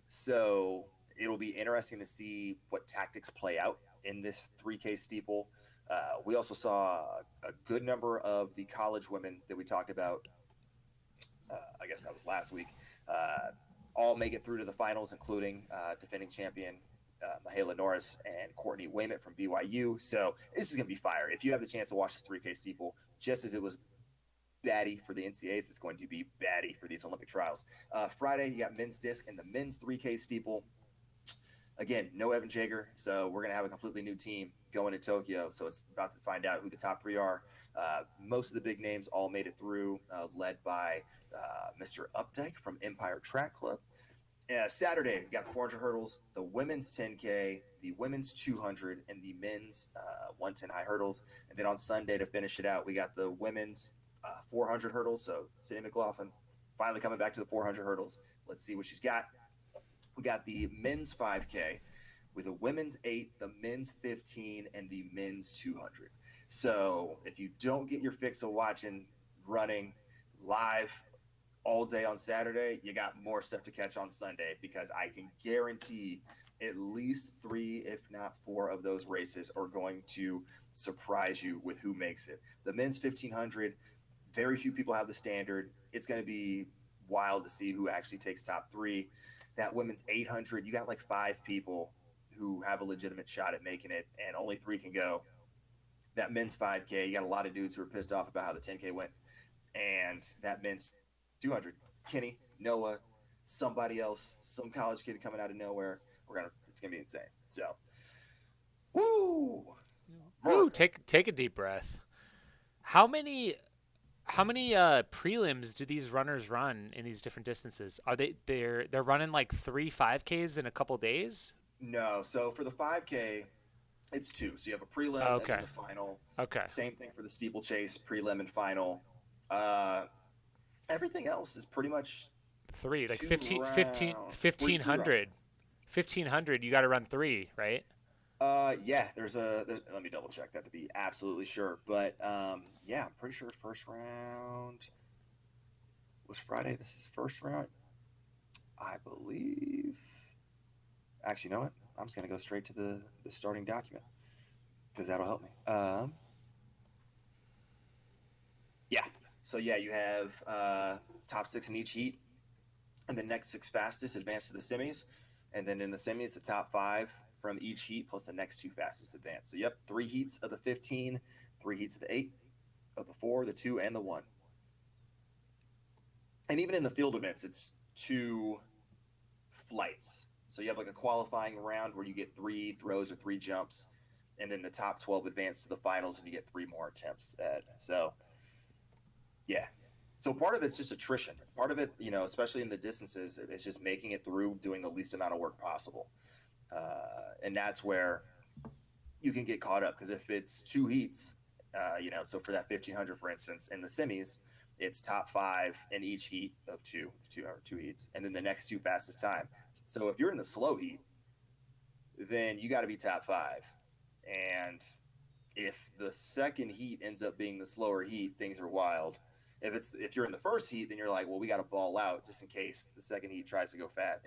So it'll be interesting to see what tactics play out in this 3K steeple. We also saw a good number of the college women that we talked about, I guess that was last week, all make it through to the finals, including defending champion Mahala Norris and Courtney Wayment from BYU. So this is going to be fire. If you have the chance to watch the 3K steeple, just as it was batty for the NCAAs, it's going to be batty for these Olympic trials. Friday, you got men's disc and the men's 3K steeple. Again, no Evan Jager, so we're going to have a completely new team going to Tokyo. So it's about to find out who the top three are. Most of the big names all made it through, led by Mr. Updike from Empire Track Club. Saturday, we got the 400 hurdles, the women's 10K, the women's 200, and the men's 110 high hurdles. And then on Sunday, to finish it out, we got the women's 400 hurdles. So Sadie McLaughlin finally coming back to the 400 hurdles. Let's see what she's got. We got the men's 5K with the women's 8, the men's 15, and the men's 200. So if you don't get your fix of watching running live all day on Saturday, you got more stuff to catch on Sunday, because I can guarantee at least 3, if not 4 of those races are going to surprise you with who makes it. The men's 1500, very few people have the standard. It's going to be wild to see who actually takes top 3. That women's 800, you got like 5 people who have a legitimate shot at making it, and only 3 can go. That men's 5K, you got a lot of dudes who are pissed off about how the 10K went. And that men's 200, Kenny, Noah, somebody else, some college kid coming out of nowhere. It's gonna be insane. So, woo! Take a deep breath. How many prelims do these runners run in these different distances? Are they're running like 3 5Ks in a couple days? No. So for the 5K, it's 2. So you have a prelim and then the final. Okay. Same thing for the steeplechase, prelim and final. Everything else is pretty much 3, like 1500. 1500, you got to run 3, right? Yeah, let me double check that to be absolutely sure. But yeah, I'm pretty sure first round was Friday. This is first round, I believe. Actually, you know what? I'm just gonna go straight to the starting document, because that'll help me. Yeah. So yeah, you have top 6 in each heat, and the next 6 fastest advance to the semis, and then in the semis, the top 5 from each heat plus the next 2 fastest advance. So yep, 3 heats of the 15, 3 heats of the 8, of the 4, the 2, and the 1. And even in the field events, it's 2 flights. So you have like a qualifying round where you get 3 throws or 3 jumps, and then the top 12 advance to the finals, and you get 3 more attempts. So, yeah. So part of it's just attrition. Part of it, especially in the distances, it's just making it through, doing the least amount of work possible. And that's where you can get caught up, because if it's 2 heats, so for that 1500, for instance, in the semis, it's top 5 in each heat of two heats, and then the next 2 fastest time. So if you're in the slow heat, then you got to be top 5. And if the second heat ends up being the slower heat, things are wild. If you're in the first heat, then you're like, well, we got to ball out just in case the second heat tries to go fast.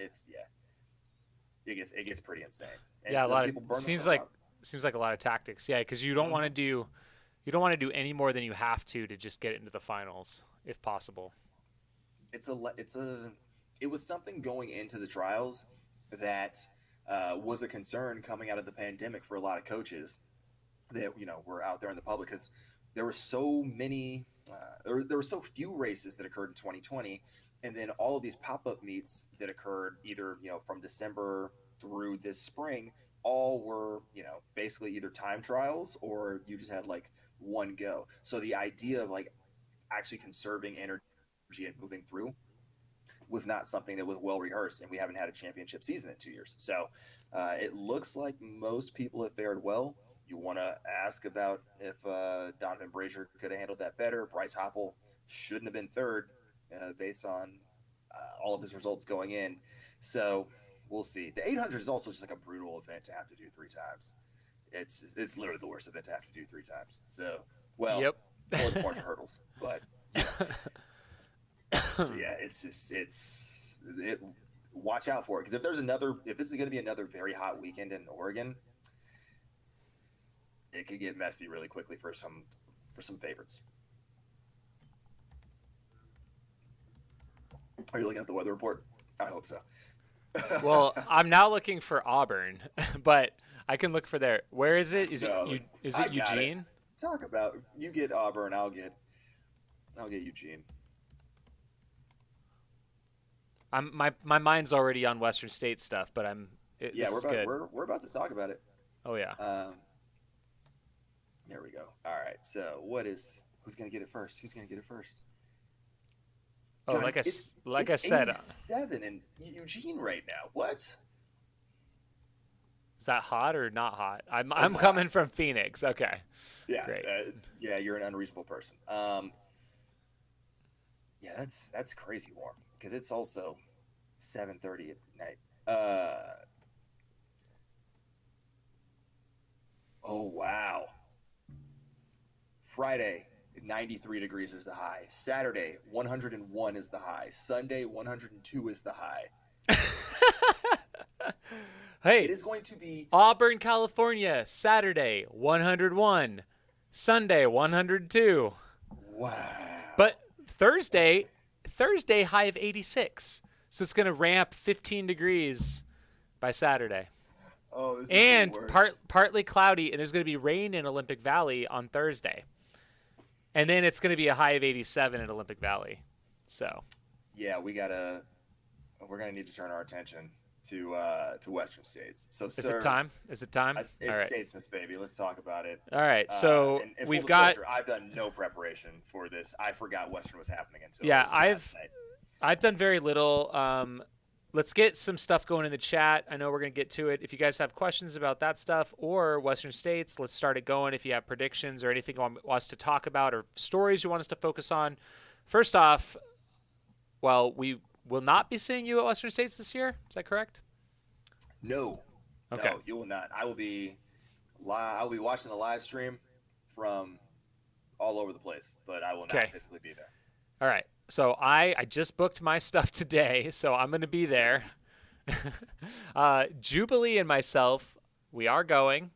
It gets pretty insane. And yeah, so a lot people of burn seems themselves like out. seems like a lot of tactics. Yeah, because you don't want to do any more than you have to just get into the finals if possible. It was something going into the trials that was a concern coming out of the pandemic for a lot of coaches that were out there in the public, because there were so many there were so few races that occurred in 2020, and then all of these pop-up meets that occurred either from December through this spring, all were basically either time trials or you just had like one go. So the idea of like actually conserving energy and moving through was not something that was well rehearsed, and we haven't had a championship season in 2 years. So it looks like most people have fared well. You want to ask about if Donovan Brazier could have handled that better. Bryce Hoppel shouldn't have been third based on all of his results going in. So we'll see. The 800 is also just like a brutal event to have to do 3 times. It's literally the worst event to have to do 3 times. So, well, Yep. or the 400 hurdles, but so yeah, watch out for it, because if it's going to be another very hot weekend in Oregon, it could get messy really quickly for some favorites. Are you looking at the weather report? I hope so. Well, I'm now looking for Auburn, but I can look for there. Where is it? Is No, it Eugene? Talk about, you get Auburn, I'll get Eugene. My mind's already on Western State stuff, but we're about to talk about it. Oh yeah. There we go. All right. So who's gonna get it first? Oh, God, like I said, 87 in Eugene right now. What? Is that hot or not hot? I'm hot. coming from Phoenix. Okay. Yeah. Great. Yeah, you're an unreasonable person. Yeah, that's crazy warm, because it's also 7:30 at night. Oh wow. Friday, 93 degrees is the high. Saturday, 101 is the high. Sunday, 102 is the high. Hey, it is going to be Auburn, California, Saturday, 101. Sunday, 102. Wow. But Thursday, high of 86. So it's going to ramp 15 degrees by Saturday. Oh, this is and the worst. partly cloudy, and there's going to be rain in Olympic Valley on Thursday. And then it's going to be a high of 87 in Olympic Valley. So, yeah, we're going to need to turn our attention to Western States. So, is it time? It's All right. Statesman's baby. Let's talk about it. All right. So and we've full got. disclosure, I've done no preparation for this. I forgot Western was happening until Yeah, last night. I've done very little. Let's get some stuff going in the chat. I know we're going to get to it. If you guys have questions about that stuff or Western States, let's start it going. If you have predictions or anything you want us to talk about or stories you want us to focus on. First off, well, we will not be seeing you at Western States this year. Is that correct? No. Okay. No, you will not. I'll be watching the live stream from all over the place, but I will not physically be there. All right. So I just booked my stuff today, so I'm going to be there. Jubilee and myself, we are going.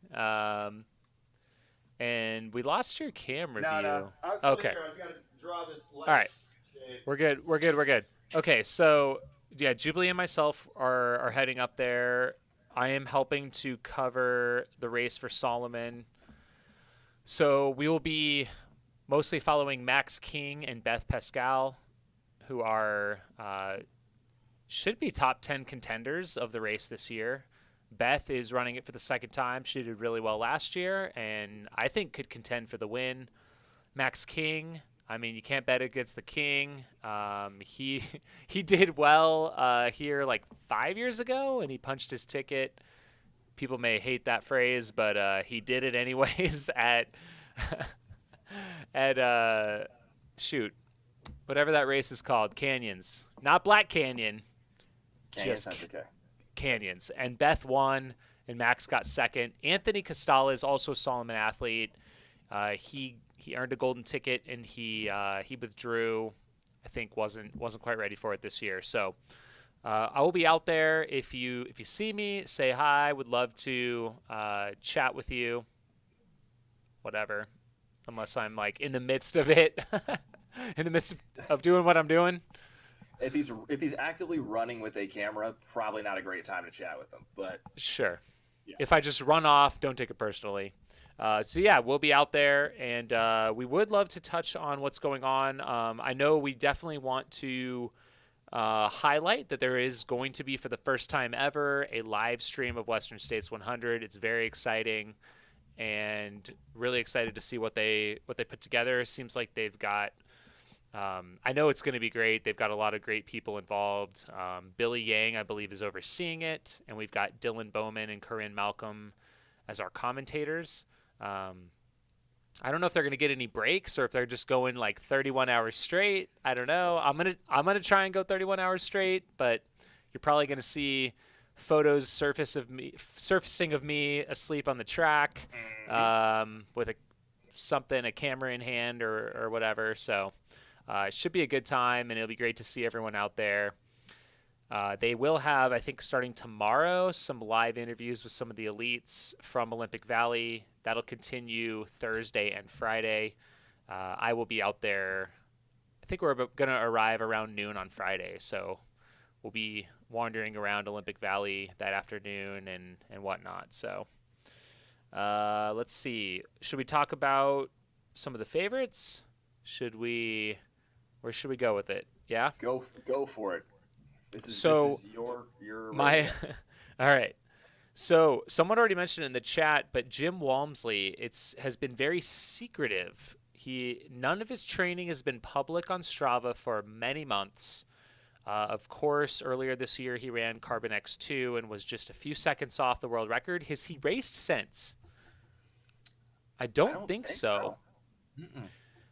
And we lost your camera view. No. I was okay. here. I was going to draw this left. All right. Shade. We're good. Okay, so yeah, Jubilee and myself are heading up there. I am helping to cover the race for Solomon. So we will be mostly following Max King and Beth Pascal, who are should be top 10 contenders of the race this year. Beth is running it for the second time. She did really well last year, and I think could contend for the win. Max King, I mean, you can't bet against the King. He he did well here like 5 years ago, and he punched his ticket. People may hate that phrase, but he did it anyways at at shoot, whatever that race is called, Canyons, not Black Canyon, Canyon just okay. Canyons. And Beth won, and Max got second. Anthony Costala is also a Solomon athlete. He earned a golden ticket, and he withdrew. I think wasn't quite ready for it this year. So I will be out there. If you see me, say hi. Would love to chat with you. Whatever, unless I'm like in the midst of it, in the midst of doing what I'm doing. If he's actively running with a camera, probably not a great time to chat with him. But sure, yeah. If I just run off, don't take it personally. So yeah, we'll be out there, and we would love to touch on what's going on. I know we definitely want to highlight that there is going to be, for the first time ever, a live stream of Western States 100. It's very exciting, and really excited to see what they put together. Seems like they've got. I know it's going to be great. They've got a lot of great people involved. Billy Yang, I believe, is overseeing it, and we've got Dylan Bowman and Corinne Malcolm as our commentators. I don't know if they're going to get any breaks or if they're just going like 31 hours straight. I don't know. I'm gonna try and go 31 hours straight, but you're probably going to see photos surfacing of me asleep on the track with a camera in hand or whatever. So. It should be a good time, and it'll be great to see everyone out there. They will have, I think, starting tomorrow, some live interviews with some of the elites from Olympic Valley. That'll continue Thursday and Friday. I will be out there. I think we're going to arrive around noon on Friday, so we'll be wandering around Olympic Valley that afternoon and whatnot. So let's see. Should we talk about some of the favorites? Where should we go with it? Yeah? Go for it. This is your my all right. So someone already mentioned it in the chat, but Jim Walmsley has been very secretive. None of his training has been public on Strava for many months. Of course, earlier this year he ran Carbon X2 and was just a few seconds off the world record. Has he raced since? I don't think so.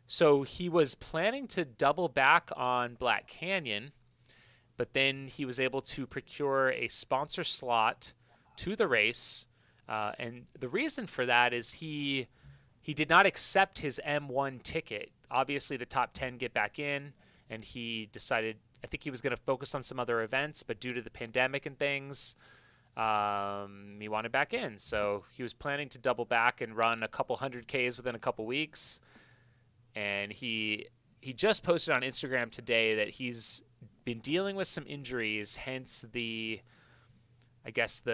So he was planning to double back on Black Canyon, but then he was able to procure a sponsor slot to the race. And the reason for that is he did not accept his M1 ticket. Obviously, the top 10 get back in, and he decided, I think he was going to focus on some other events, but due to the pandemic and things, he wanted back in. So he was planning to double back and run a couple 100Ks within a couple weeks. And he just posted on Instagram today that he's been dealing with some injuries, hence the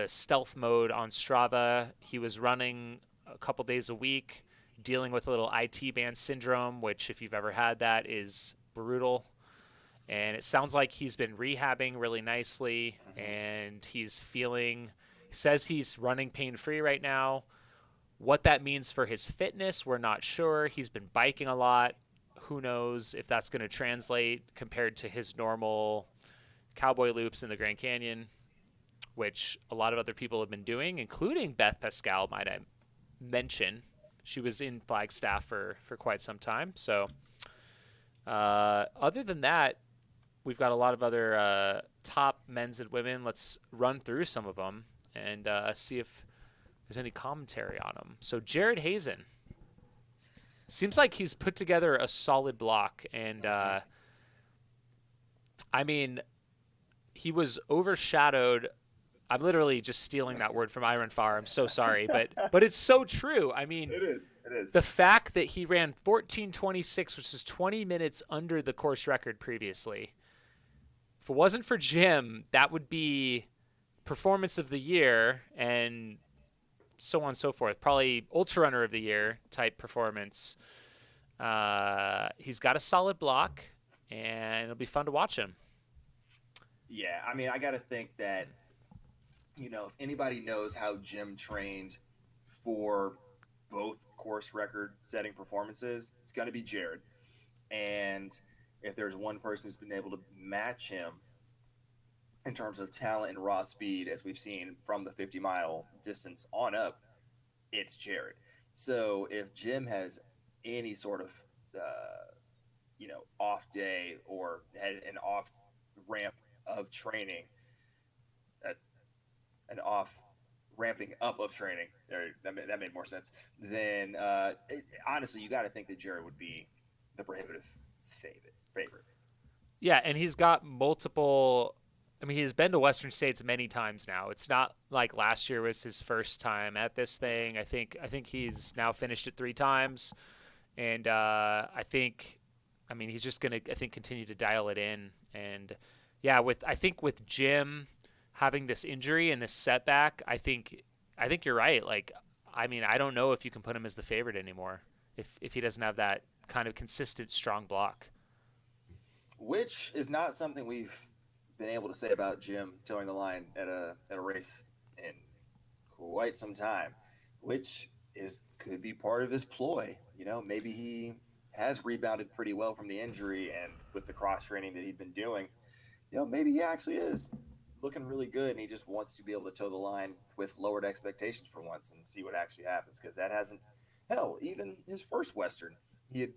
stealth mode on Strava. He was running a couple days a week, dealing with a little IT band syndrome, which if you've ever had that is brutal. And it sounds like he's been rehabbing really nicely, and he says he's running pain-free right now. What that means for his fitness, we're not sure. He's been biking a lot. Who knows if that's going to translate compared to his normal cowboy loops in the Grand Canyon, which a lot of other people have been doing, including Beth Pascal, might I mention. She was in Flagstaff for quite some time. So other than that, we've got a lot of other top men's and women. Let's run through some of them and see if there's any commentary on him. So Jared Hazen seems like he's put together a solid block, and I mean, he was overshadowed. I'm literally just stealing that word from Iron Farr. I'm so sorry, but it's so true. I mean, it is. The fact that he ran 14:26, which is 20 minutes under the course record previously. If it wasn't for Jim, that would be performance of the year and so on and so forth. Probably ultra runner of the year type performance. He's got a solid block, and it'll be fun to watch him. Yeah, I mean, I got to think that if anybody knows how Jim trained for both course record setting performances, it's going to be Jared. And if there's one person who's been able to match him in terms of talent and raw speed, as we've seen from the 50-mile distance on up, it's Jared. So if Jim has any sort of, off day or had an off ramp of training, uh, an off ramping up of training, that made more sense. Then honestly, you got to think that Jared would be the prohibitive favorite. Yeah, and he's got multiple. I mean, he's been to Western States many times now. It's not like last year was his first time at this thing. I think he's now finished it 3 times, and I mean, he's just gonna continue to dial it in. And yeah, with Jim having this injury and this setback, I think you're right. Like, I mean, I don't know if you can put him as the favorite anymore if he doesn't have that kind of consistent strong block. Which is not something we've been able to say about Jim towing the line at a race in quite some time, which could be part of his ploy. Maybe he has rebounded pretty well from the injury, and with the cross training that he'd been doing, maybe he actually is looking really good, and he just wants to be able to toe the line with lowered expectations for once and see what actually happens. Because that hasn't, hell, even his first Western, he had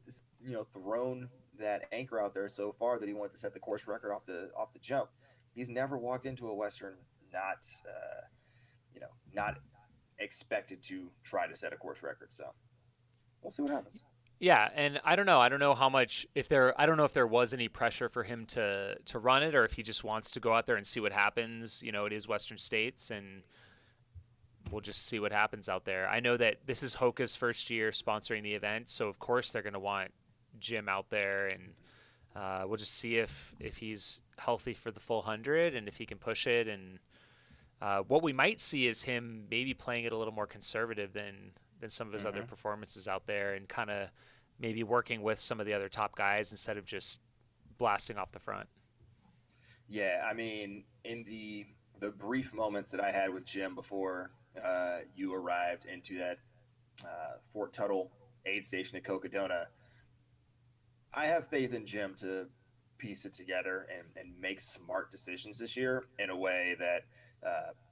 thrown that anchor out there so far that he wanted to set the course record off the jump. He's never walked into a Western not expected to try to set a course record. So we'll see what happens. Yeah, and I don't know. I don't know how much I don't know if there was any pressure for him to run it, or if he just wants to go out there and see what happens. It is Western States, and we'll just see what happens out there. I know that this is Hoka's first year sponsoring the event, so of course they're going to want Jim out there, and we'll just see if he's healthy for the full 100 and if he can push it. And what we might see is him maybe playing it a little more conservative than some of his other performances out there, and kind of maybe working with some of the other top guys instead of just blasting off the front. Yeah, I mean, in the brief moments that I had with Jim before you arrived into that Fort Tuttle aid station at Cocodona, I have faith in Jim to piece it together and make smart decisions this year in a way that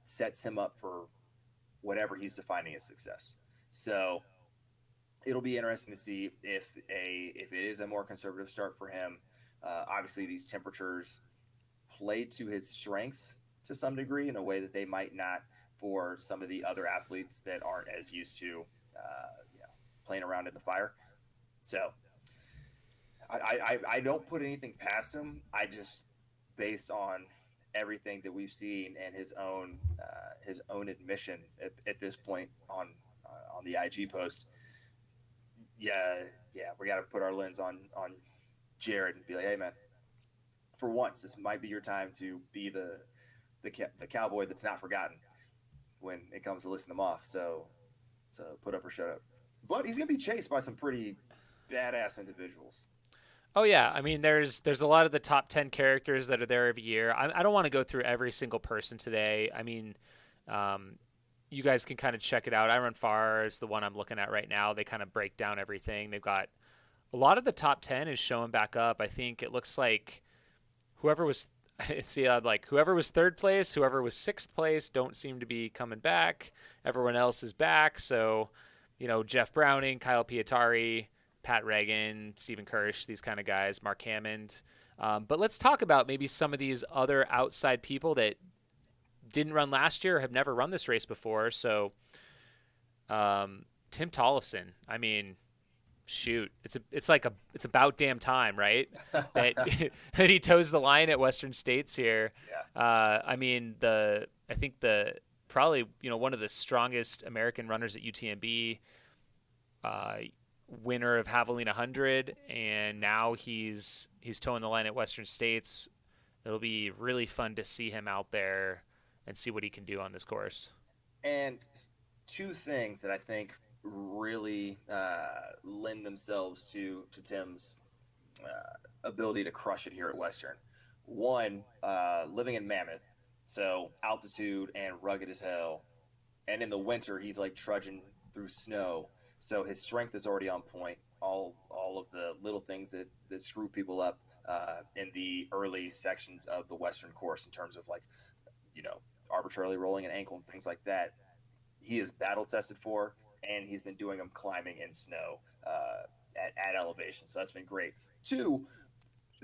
sets him up for whatever he's defining as success. So it'll be interesting to see if it is a more conservative start for him. Obviously, these temperatures play to his strengths to some degree in a way that they might not for some of the other athletes that aren't as used to playing around in the fire. So I don't put anything past him. I just, based on everything that we've seen and his own admission at this point on the IG post, we got to put our lens on Jared and be like, hey man, for once this might be your time to be the cowboy that's not forgotten when it comes to listing them off. So put up or shut up. But he's gonna be chased by some pretty badass individuals. Oh yeah, I mean, there's a lot of the top 10 characters that are there every year. I don't want to go through every single person today. I mean, you guys can kind of check it out. I Run Far is the one I'm looking at right now. They kind of break down everything. They've got a lot of the top 10 is showing back up. I think it looks like whoever was whoever was third place, whoever was sixth place don't seem to be coming back. Everyone else is back. So, Jeff Browning, Kyle Pietari, Pat Reagan, Stephen Kirsch, these kind of guys, Mark Hammond. But let's talk about maybe some of these other outside people that didn't run last year or have never run this race before. So Tim Tollefson, I mean, shoot, it's about damn time, right? that he toes the line at Western States here. Yeah. I mean, probably one of the strongest American runners at UTMB, winner of Javelina 100, and now he's towing the line at Western States. It'll be really fun to see him out there and see what he can do on this course. And two things that I think really lend themselves to Tim's ability to crush it here at Western. One, living in Mammoth, So altitude and rugged as hell. And in the winter, he's like trudging through snow. So his strength is already on point. All of the little things that screw people up in the early sections of the Western course in terms of like, you know, arbitrarily rolling an ankle and things like that, he is battle tested for, and he's been doing them climbing in snow at elevation. So that's been great. Two,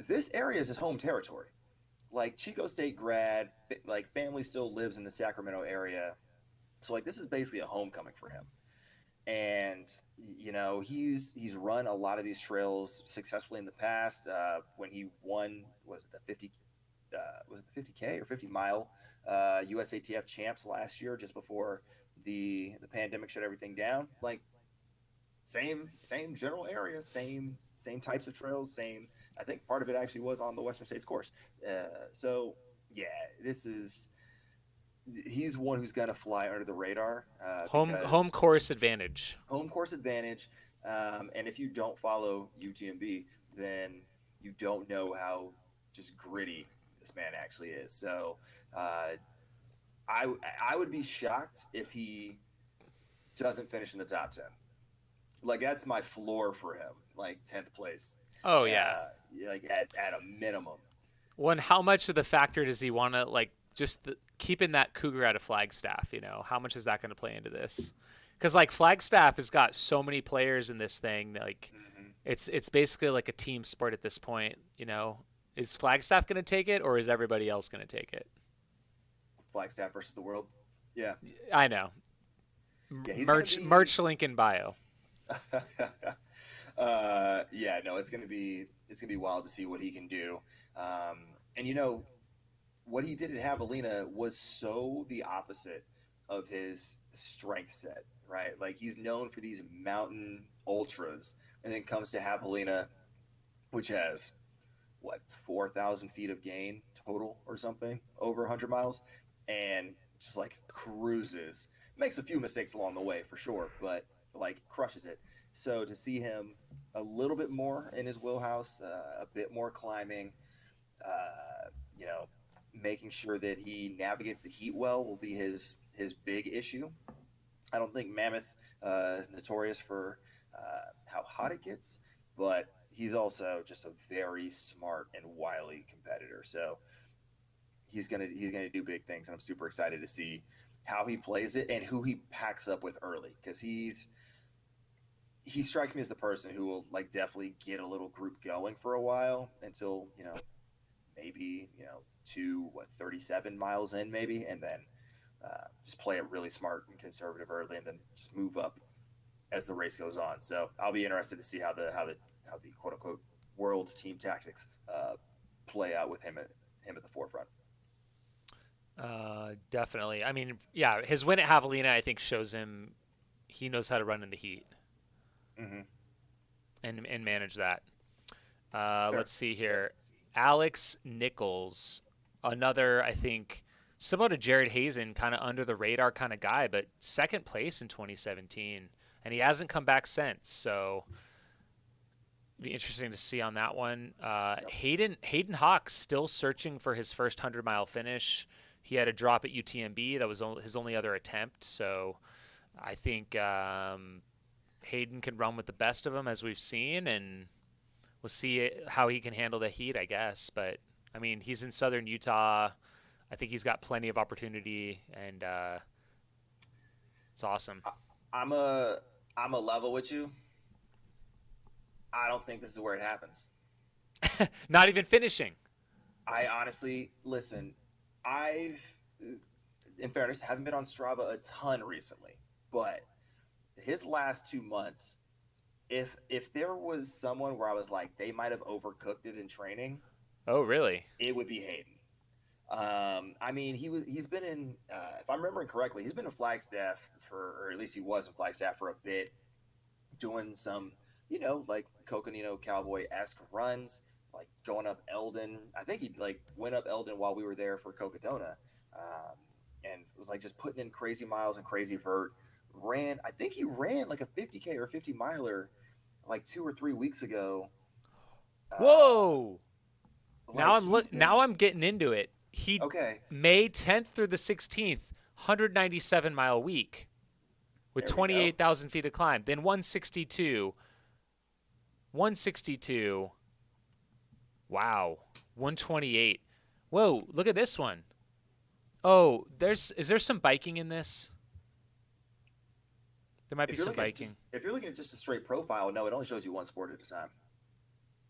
this area is his home territory. Like Chico State grad, like family still lives in the Sacramento area. So like this is basically a homecoming for him. And you know he's run a lot of these trails successfully in the past. When he won, was it the 50? Was it the 50K or 50 mile USATF champs last year, just before the pandemic shut everything down? Like same general area, same types of trails, same. I think part of it actually was on the Western States course. So yeah, this is he's one who's gonna fly under the radar Home course advantage. home course advantage. And if you don't follow UTMB, then you don't know how just gritty this man actually is. So I would be shocked if he doesn't finish in the top 10. Like that's my floor for him, like 10th place. Oh yeah. Like at a minimum. Well, and how much of the factor does he want to like just keeping that Cougar out of Flagstaff? You know, how much is that going to play into this? Because like Flagstaff has got so many players in this thing, like it's basically like a team sport at this point. You know, is Flagstaff going to take it, or is everybody else going to take it? Flagstaff versus the world. Yeah. I know. Yeah, merch link in bio. Yeah, no, it's gonna be wild to see what he can do. And you know what he did at Javelina was so the opposite of his strength set, right? Like he's known for these mountain ultras, and then comes to Javelina, which has what 4,000 feet of gain total or something, over 100 miles, and just like cruises. Makes a few mistakes along the way for sure, but like crushes it. So to see him a little bit more in his wheelhouse, a bit more climbing, you know, making sure that he navigates the heat well will be his big issue. I don't think Mammoth is notorious for how hot it gets, but he's also just a very smart and wily competitor. So he's gonna do big things, and I'm super excited to see how he plays it and who he packs up with early, because he strikes me as the person who will like definitely get a little group going for a while until, you know, maybe, you know, 37 miles in maybe, and then just play it really smart and conservative early, and then just move up as the race goes on. So I'll be interested to see how the quote unquote world team tactics play out with him at the forefront. Definitely. I mean, yeah, his win at Javelina I think shows him he knows how to run in the heat. And manage that. Let's see here. Alex Nichols, another, I think, similar to Jared Hazen, kind of under the radar kind of guy, but second place in 2017, and he hasn't come back since. So it'd be interesting to see on that one. Hayden Hawks still searching for his first 100-mile finish. He had a drop at UTMB. That was his only other attempt. So I think Hayden can run with the best of them, as we've seen, and we'll see how he can handle the heat, I guess. But I mean, he's in southern Utah. I think he's got plenty of opportunity, and it's awesome. I'm a level with you. I don't think this is where it happens. Not even finishing. I honestly, listen, in fairness, haven't been on Strava a ton recently, but his last 2 months, if there was someone where I was like, they might have overcooked it in training. Oh, really? It would be Hayden. I mean, he's been in, if I'm remembering correctly, he's been in Flagstaff or at least he was in Flagstaff for a bit, doing some, you know, like Coconino Cowboy-esque runs, like going up Eldon. I think he like went up Eldon while we were there for Cocodona, and was like just putting in crazy miles and crazy vert. I think he ran like a 50K or a 50 miler like 2 or 3 weeks ago. Whoa! Like now I'm getting into it. He Okay, May 10th through the 16th, 197-mile week with there we go. 28,000 feet of climb. Then 162. 162. Wow. 128. Whoa, look at this one. Oh, is there some biking in this? There might be some biking. If you're looking at just a straight profile, no, it only shows you one sport at a time.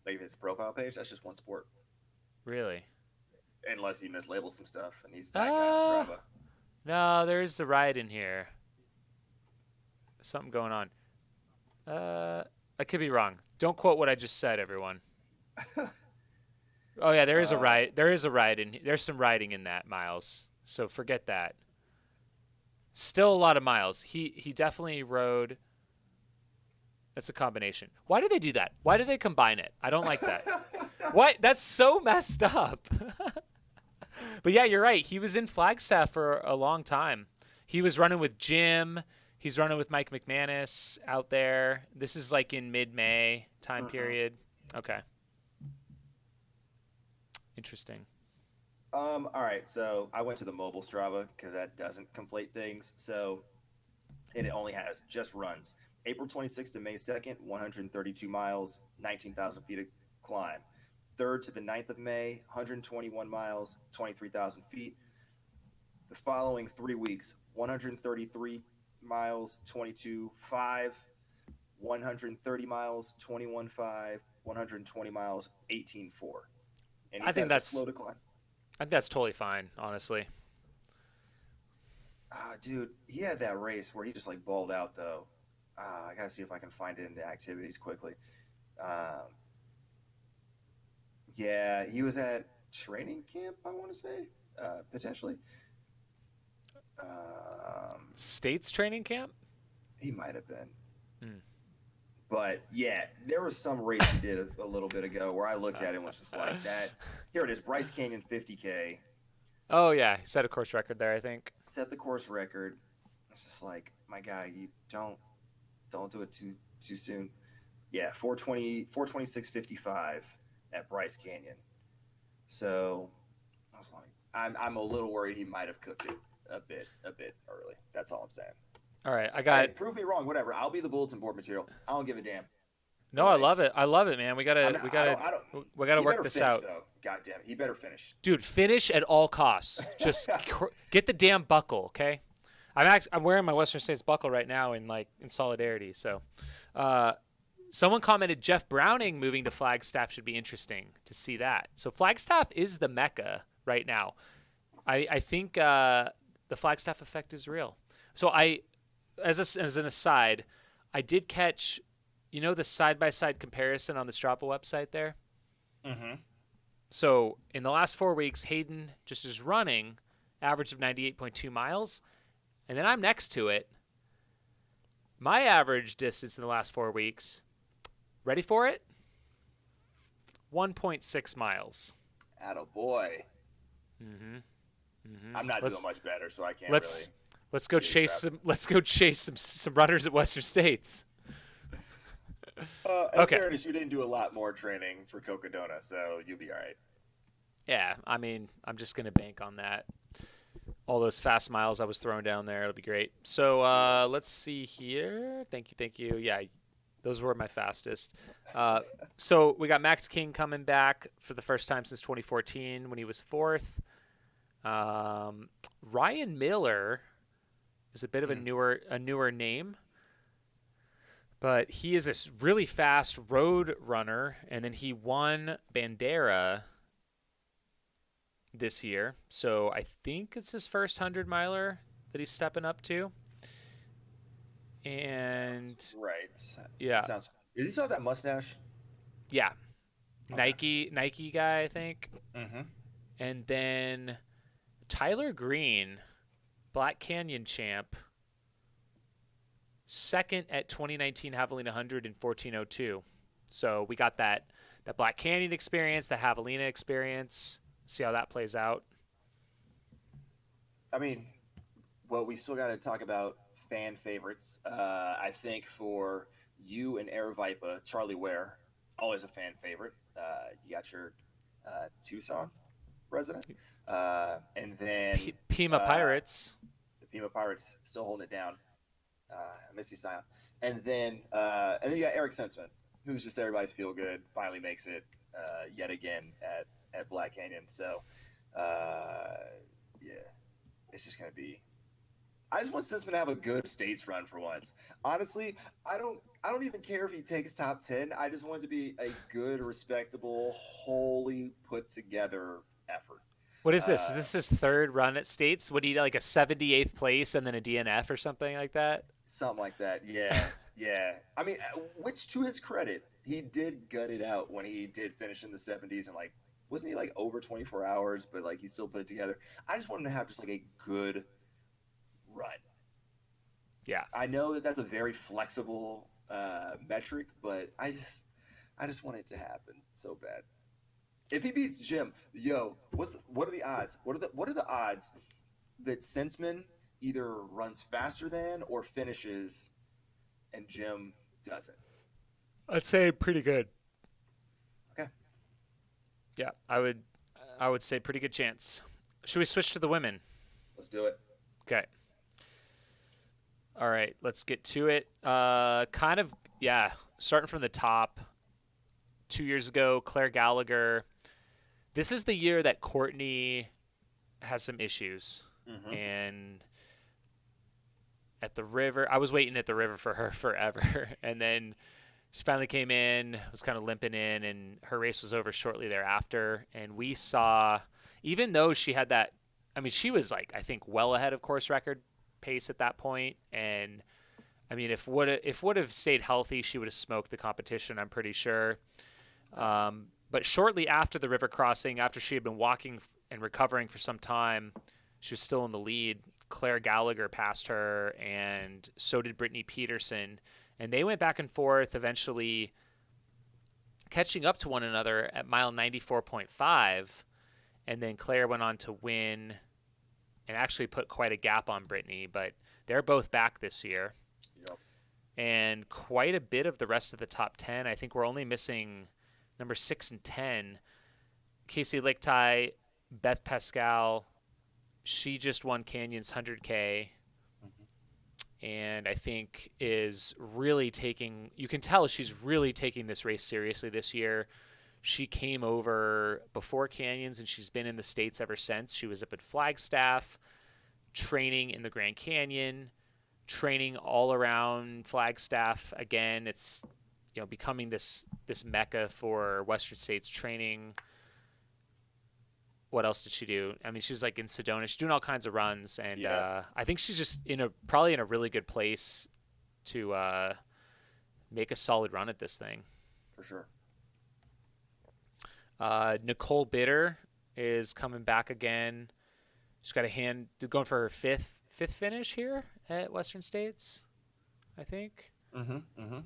Like if it's a profile page, that's just one sport. Really? Unless he mislabeled some stuff and he's that guy on Strava. No, there is the ride in here. Something going on. I could be wrong. Don't quote what I just said, everyone. Oh yeah, there is a ride. There is a ride in. There's some riding in that, Miles. So forget that. Still a lot of miles. He definitely rode. That's a combination. Why do they do that? Why do they combine it? I don't like that. What? That's so messed up. But yeah, you're right. He was in Flagstaff for a long time. He was running with Jim. He's running with Mike McManus out there. This is like in mid-May time period. Okay. Interesting. All right, so I went to the mobile Strava because that doesn't conflate things. So, and it only has just runs. April 26th to May 2nd, 132 miles, 19,000 feet of climb. 3rd to the 9th of May, 121 miles, 23,000 feet. The following 3 weeks, 133 miles, 22.5, 130 miles, 21.5, 120 miles, 18.4. And I think that's slow decline. I think that's totally fine, honestly. Dude, he had that race where he just like balled out though. I gotta see if I can find it in the activities quickly. Yeah, he was at training camp, I want to say, potentially. States training camp? He might have been. But yeah, there was some race he did a little bit ago where I looked at it and was just like that. Here it is, Bryce Canyon 50K. Oh yeah, he set a course record there, I think. Set the course record. It's just like, my guy, you don't do it too soon. Yeah, 426.55 at Bryce Canyon. So I was like, I'm a little worried he might have cooked it a bit early. That's all I'm saying. All right, I got. Hey, prove me wrong, whatever. I'll be the bulletin board material. I don't give a damn. No, I love it. I love it, man. We gotta work this out. Though. God damn it, he better finish. Dude, finish at all costs. Just get the damn buckle, okay? I'm wearing my Western States buckle right now in solidarity. So, someone commented Jeff Browning moving to Flagstaff should be interesting to see that. So Flagstaff is the mecca right now. I think the Flagstaff effect is real. So as an aside, I did catch, the side-by-side comparison on the Strava website there? Mm-hmm. So in the last 4 weeks, Hayden just is running, average of 98.2 miles, and then I'm next to it. My average distance in the last 4 weeks, ready for it? 1.6 miles. Attaboy. Mm-hmm. I'm not doing much better, so I can't Let's go chase some runners at Western States. In fairness, you didn't do a lot more training for Cocodona, so you'll be all right. Yeah, I mean, I'm just going to bank on that. All those fast miles I was throwing down there, it'll be great. So let's see here. Thank you. Yeah, those were my fastest. So we got Max King coming back for the first time since 2014 when he was 4th. Ryan Miller is a bit of a newer name, but he is a really fast road runner, and then he won Bandera this year. So I think it's his first 100-miler that he's stepping up to. And right. Yeah. Does he still have that mustache? Yeah. Okay. Nike guy, I think. Mm-hmm. And then Tyler Green, Black Canyon champ, second at 2019 Javelina 100 in 14:02. So we got that Black Canyon experience, that Javelina experience. See how that plays out. I mean, well, we still got to talk about fan favorites. I think for you and Air Vipa, Charlie Ware, always a fan favorite. You got your Tucson. resident. And then Pima Pirates. the Pima Pirates still holding it down. I miss you, Sion. And then you got Eric Sensman, who's just everybody's feel good. Finally makes it yet again at Black Canyon. So yeah, it's just gonna be. I just want Sensman to have a good states run for once. Honestly, I don't even care if he takes top 10. I just want it to be a good, respectable, wholly put together effort. What is this? Is this his third run at states? Would he like a 78th place and then a DNF or something like that? Something like that, yeah, yeah. I mean, which to his credit, he did gut it out when he did finish in the 70s and like, wasn't he like over 24 hours? But like he still put it together. I just want him to have just like a good run. Yeah, I know that that's a very flexible metric, but I just want it to happen so bad. If he beats Jim, what are the odds? What are the odds that Sensman either runs faster than or finishes, and Jim doesn't? I'd say pretty good. Okay. Yeah, I would say pretty good chance. Should we switch to the women? Let's do it. Okay. All right, let's get to it. Starting from the top. 2 years ago, Claire Gallagher. This is the year that Courtney has some issues. Mm-hmm. And at the river, I was waiting at the river for her forever. And then she finally came in, was kind of limping in, and her race was over shortly thereafter. And we saw, even though she had that, I mean, she was like, I think well ahead of course record pace at that point. And I mean, if would have stayed healthy, she would have smoked the competition, I'm pretty sure. But shortly after the river crossing, after she had been walking and recovering for some time, she was still in the lead. Claire Gallagher passed her, and so did Brittany Peterson. And they went back and forth, eventually catching up to one another at mile 94.5. And then Claire went on to win and actually put quite a gap on Brittany. But they're both back this year. Yep. And quite a bit of the rest of the top 10. I think we're only missing number 6 and 10. Casey Lichtai, Beth Pascal, she just won Canyon's 100K. And I think is really you can tell she's really taking this race seriously this year. She came over before Canyons, and she's been in the States ever since. She was up at Flagstaff, training in the Grand Canyon, training all around Flagstaff. Again, it's becoming this mecca for Western States training. What else did she do? I mean, she was like in Sedona. She's doing all kinds of runs, and I think she's just probably in a really good place to make a solid run at this thing. For sure. Nicole Bitter is coming back again. She's got going for her fifth finish here at Western States, I think. Mm-hmm. Mm-hmm.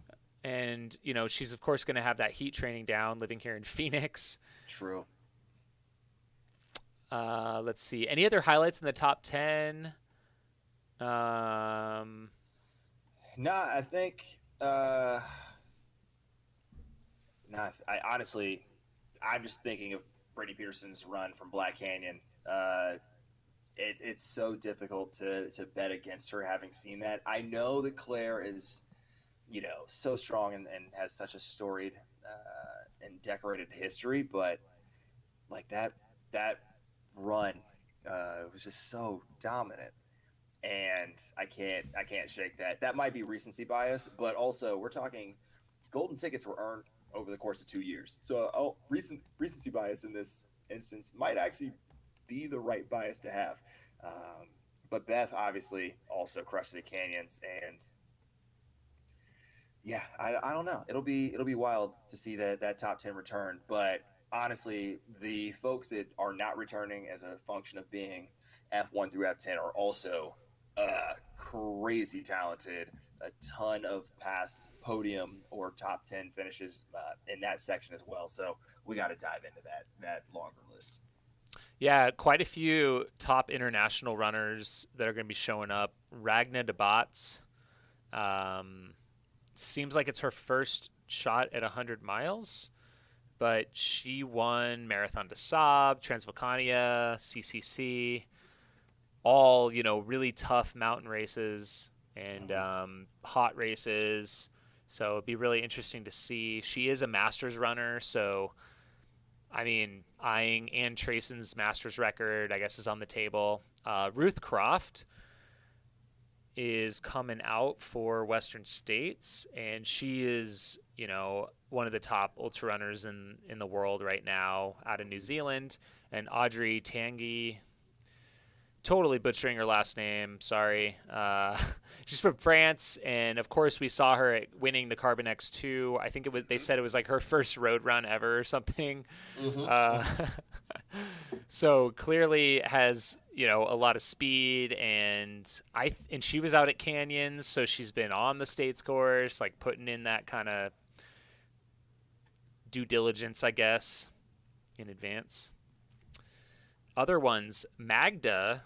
And she's of course going to have that heat training down, living here in Phoenix. True. Let's see. Any other highlights in the top 10? No, I think. I honestly, I'm just thinking of Brittany Peterson's run from Black Canyon. It's so difficult to bet against her, having seen that. I know that Claire is, so strong and has such a storied and decorated history, but like that run was just so dominant, and I can't shake that. That might be recency bias, but also we're talking golden tickets were earned over the course of 2 years, so recency bias in this instance might actually be the right bias to have. But Beth obviously also crushed the Canyons, and yeah, I don't know. It'll be wild to see that top 10 return, but honestly, the folks that are not returning as a function of being F1 through F10 are also crazy talented. A ton of past podium or top 10 finishes in that section as well. So we got to dive into that longer list. Yeah, quite a few top international runners that are going to be showing up. Ragna DeBots. Seems like it's her first shot at 100 miles. but she won Marathon des Sables, Transvolcania, CCC, all, really tough mountain races and hot races. So it'd be really interesting to see. She is a Masters runner, so I mean, eyeing Ann Trayson's Masters record, I guess, is on the table. Ruth Croft is coming out for Western States, and she is, one of the top ultra runners in the world right now out of New Zealand. And Audrey Tanguy, totally butchering her last name, sorry. She's from France, and of course we saw her winning the Carbon X2. I think they said it was like her first road run ever or something. So clearly has, a lot of speed, and she was out at Canyons, so she's been on the States course, like putting in that kind of due diligence, I guess, in advance. Other ones, Magda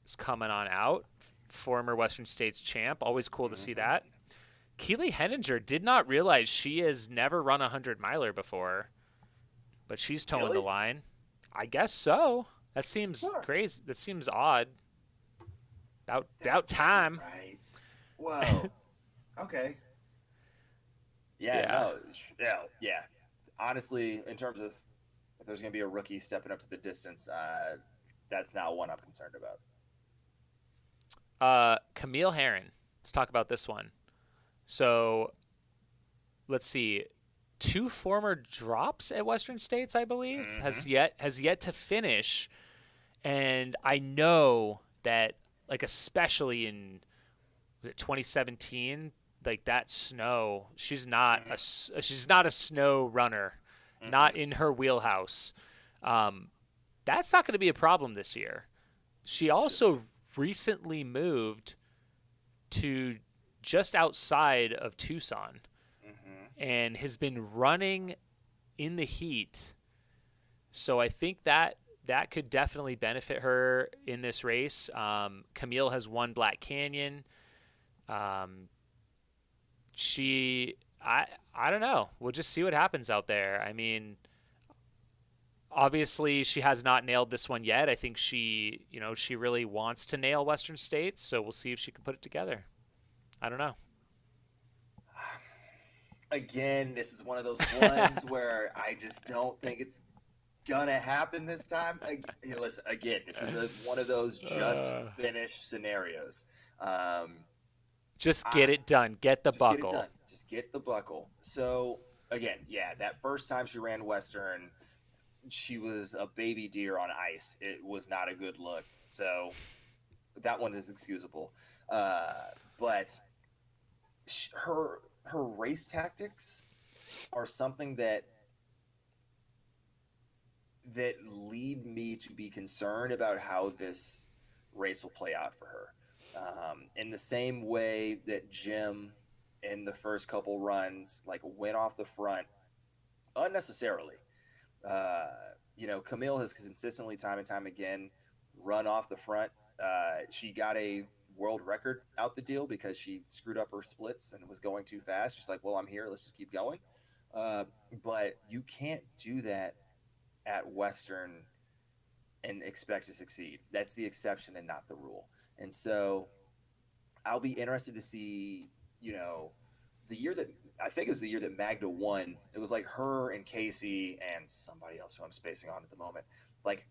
is coming on out, former Western States champ. Always cool to see that. Keely Henninger, did not realize she has never run a 100-miler before, but she's towing the line. I guess so. That seems crazy. That seems odd. About time. Right. Whoa. Okay. Yeah. Honestly, in terms of if there's going to be a rookie stepping up to the distance, that's not one I'm concerned about. Camille Herron. Let's talk about this one. So, let's see. 2 former drops at Western States, I believe, has yet to finish. And I know that, like, especially in 2017, like that snow, she's not a snow runner, not in her wheelhouse. That's not going to be a problem this year. She also recently moved to just outside of Tucson and has been running in the heat. So I think that could definitely benefit her in this race. Camille has won Black Canyon. I don't know. We'll just see what happens out there. I mean, obviously she has not nailed this one yet. I think she really wants to nail Western States, so we'll see if she can put it together. I don't know. Again, this is one of those ones where I just don't think it's gonna happen this time. Listen, again, this is one of those just finish scenarios. Just get it done. Get the buckle. Get it done. Just get the buckle. So again, that first time she ran Western, she was a baby deer on ice. It was not a good look. So that one is excusable. But her race tactics are something that lead me to be concerned about how this race will play out for her. In the same way that Jim in the first couple runs went off the front unnecessarily. Camille has consistently time and time again run off the front. She got a world record out the deal because she screwed up her splits and was going too fast. She's like, well, I'm here. Let's just keep going. But you can't do that at Western and expect to succeed. That's the exception and not the rule. And so I'll be interested to see, the year that I think is the year that Magda won. It was like her and Casey and somebody else who I'm spacing on at the moment,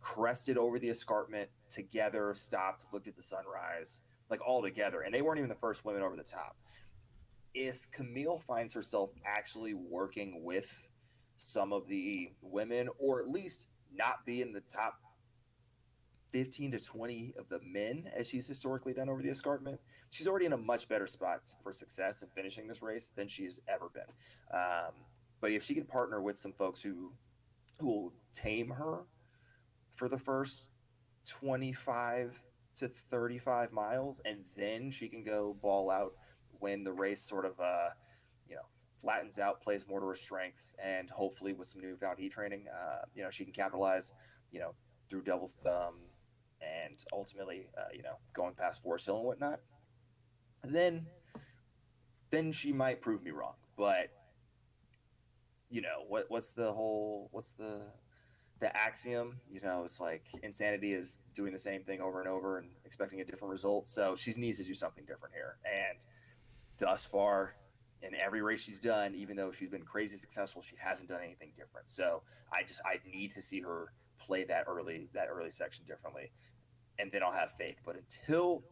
crested over the escarpment together, stopped, looked at the sunrise, all together. And they weren't even the first women over the top. If Camille finds herself actually working with some of the women, or at least not be in the top 15 to 20 of the men, as she's historically done over the escarpment, she's already in a much better spot for success in finishing this race than she has ever been. But if she can partner with some folks who will tame her for the first 25 to 35 miles, and then she can go ball out when the race sort of, flattens out, plays more to her strengths, and hopefully with some newfound heat training, she can capitalize, through Devil's Thumb and ultimately, going past Forest Hill and whatnot. Then she might prove me wrong. But what's the axiom? It's like insanity is doing the same thing over and over and expecting a different result. So she needs to do something different here. And thus far, in every race she's done, even though she's been crazy successful, she hasn't done anything different. So I need to see her play that early section differently, and then I'll have faith. But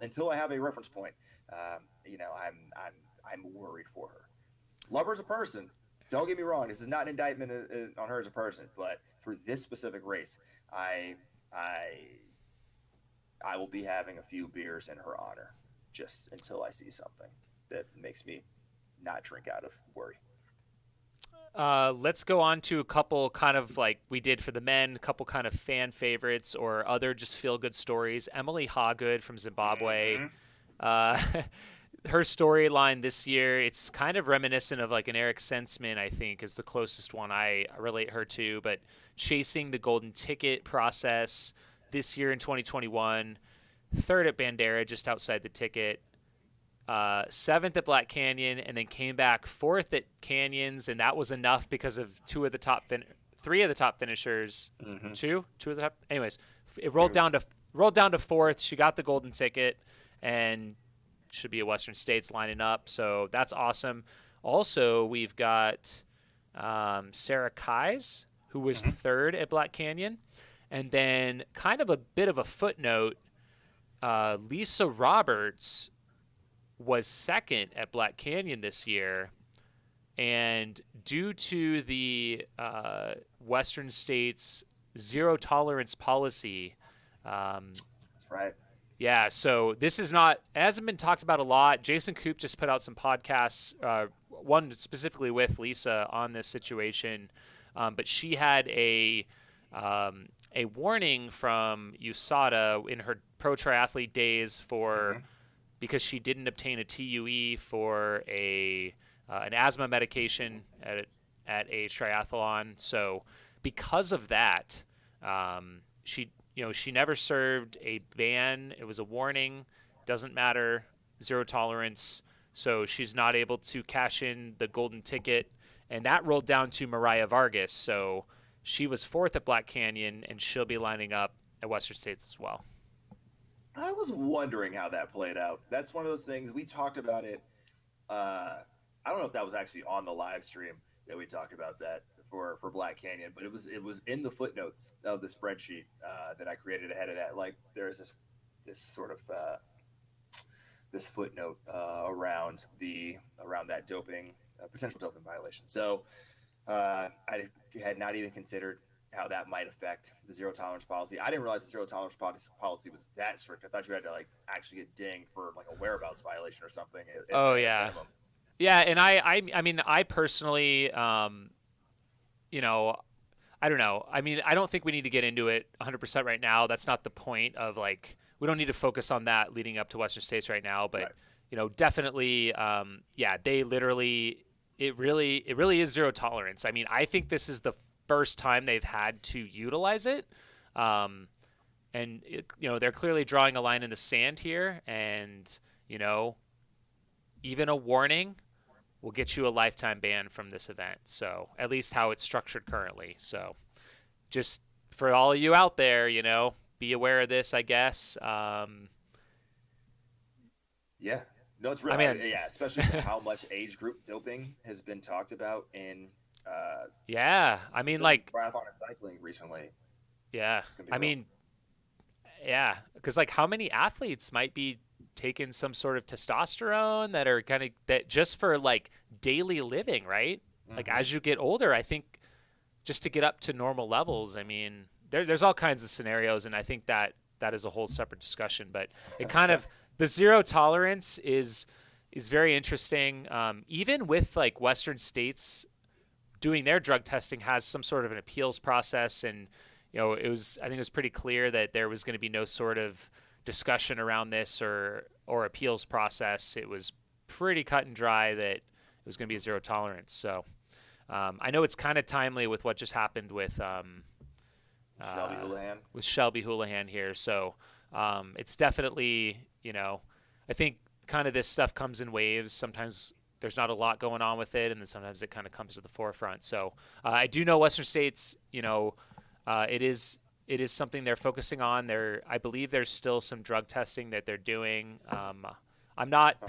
until I have a reference point, I'm worried for her. Love her as a person. Don't get me wrong. This is not an indictment on her as a person, but for this specific race, I will be having a few beers in her honor, just until I see something that makes me not drink out of worry. Let's go on to a couple kind of like we did for the men, a couple kind of fan favorites or other just feel good stories. Emily Hawgood from Zimbabwe. Mm-hmm. Her storyline this year, it's kind of reminiscent of like an Eric Sensman, I think, is the closest one I relate her to. But chasing the golden ticket process this year in 2021, third at Bandera, just outside the ticket, seventh at Black Canyon, and then came back fourth at Canyons, and that was enough because of three of the top finishers. Mm-hmm. Two of the top. Anyways, it rolled down to fourth. She got the golden ticket, and should be a Western States lining up, so that's awesome. Also, we've got Sarah Kais, who was mm-hmm. third at Black Canyon, and then kind of a bit of a footnote, Lisa Roberts was second at Black Canyon this year, and due to the Western States zero tolerance policy, that's right. Yeah, so this hasn't been talked about a lot. Jason Koop just put out some podcasts, one specifically with Lisa on this situation, but she had a warning from USADA in her pro triathlete days for. Mm-hmm. Because she didn't obtain a TUE for an asthma medication at a triathlon. So because of that, she never served a ban. It was a warning. Doesn't matter. Zero tolerance. So she's not able to cash in the golden ticket. And that rolled down to Mariah Vargas. So she was fourth at Black Canyon, and she'll be lining up at Western States as well. I was wondering how that played out. That's one of those things we talked about it. I don't know if that was actually on the live stream that we talked about that for Black Canyon, but it was in the footnotes of the spreadsheet that I created ahead of that. Like there's this sort of this footnote around that potential doping violation. So I had not even considered how that might affect the zero tolerance policy. I didn't realize the zero tolerance policy was that strict. I thought you had to like actually get dinged for like a whereabouts violation or something. Yeah. Yeah. And I mean, I personally, I don't know. I mean, I don't think we need to get into it 100% right now. That's not the point of like, we don't need to focus on that leading up to Western States right now, but right. Definitely, they literally, it really is zero tolerance. I mean, I think this is the first time they've had to utilize it. They're clearly drawing a line in the sand here, and, even a warning will get you a lifetime ban from this event. So at least how it's structured currently. So just for all of you out there, be aware of this, I guess. Yeah, no, it's real. Especially how much age group doping has been talked about in, triathlon and cycling recently. Yeah, because like how many athletes might be taking some sort of testosterone that are that just for like daily living, right? Mm-hmm. Like as you get older, I think just to get up to normal levels, I mean, there's all kinds of scenarios, and I think that is a whole separate discussion. But it kind of the zero tolerance is very interesting. Even with like Western States doing their drug testing has some sort of an appeals process, and I think it was pretty clear that there was going to be no sort of discussion around this or appeals process. It was pretty cut and dry that it was going to be a zero tolerance. So I know it's kind of timely with what just happened with Shelby Houlihan here. So it's definitely, I think kind of this stuff comes in waves. Sometimes there's not a lot going on with it, and then sometimes it kind of comes to the forefront. So I do know Western States, it is something they're focusing on. I believe there's still some drug testing that they're doing. I'm not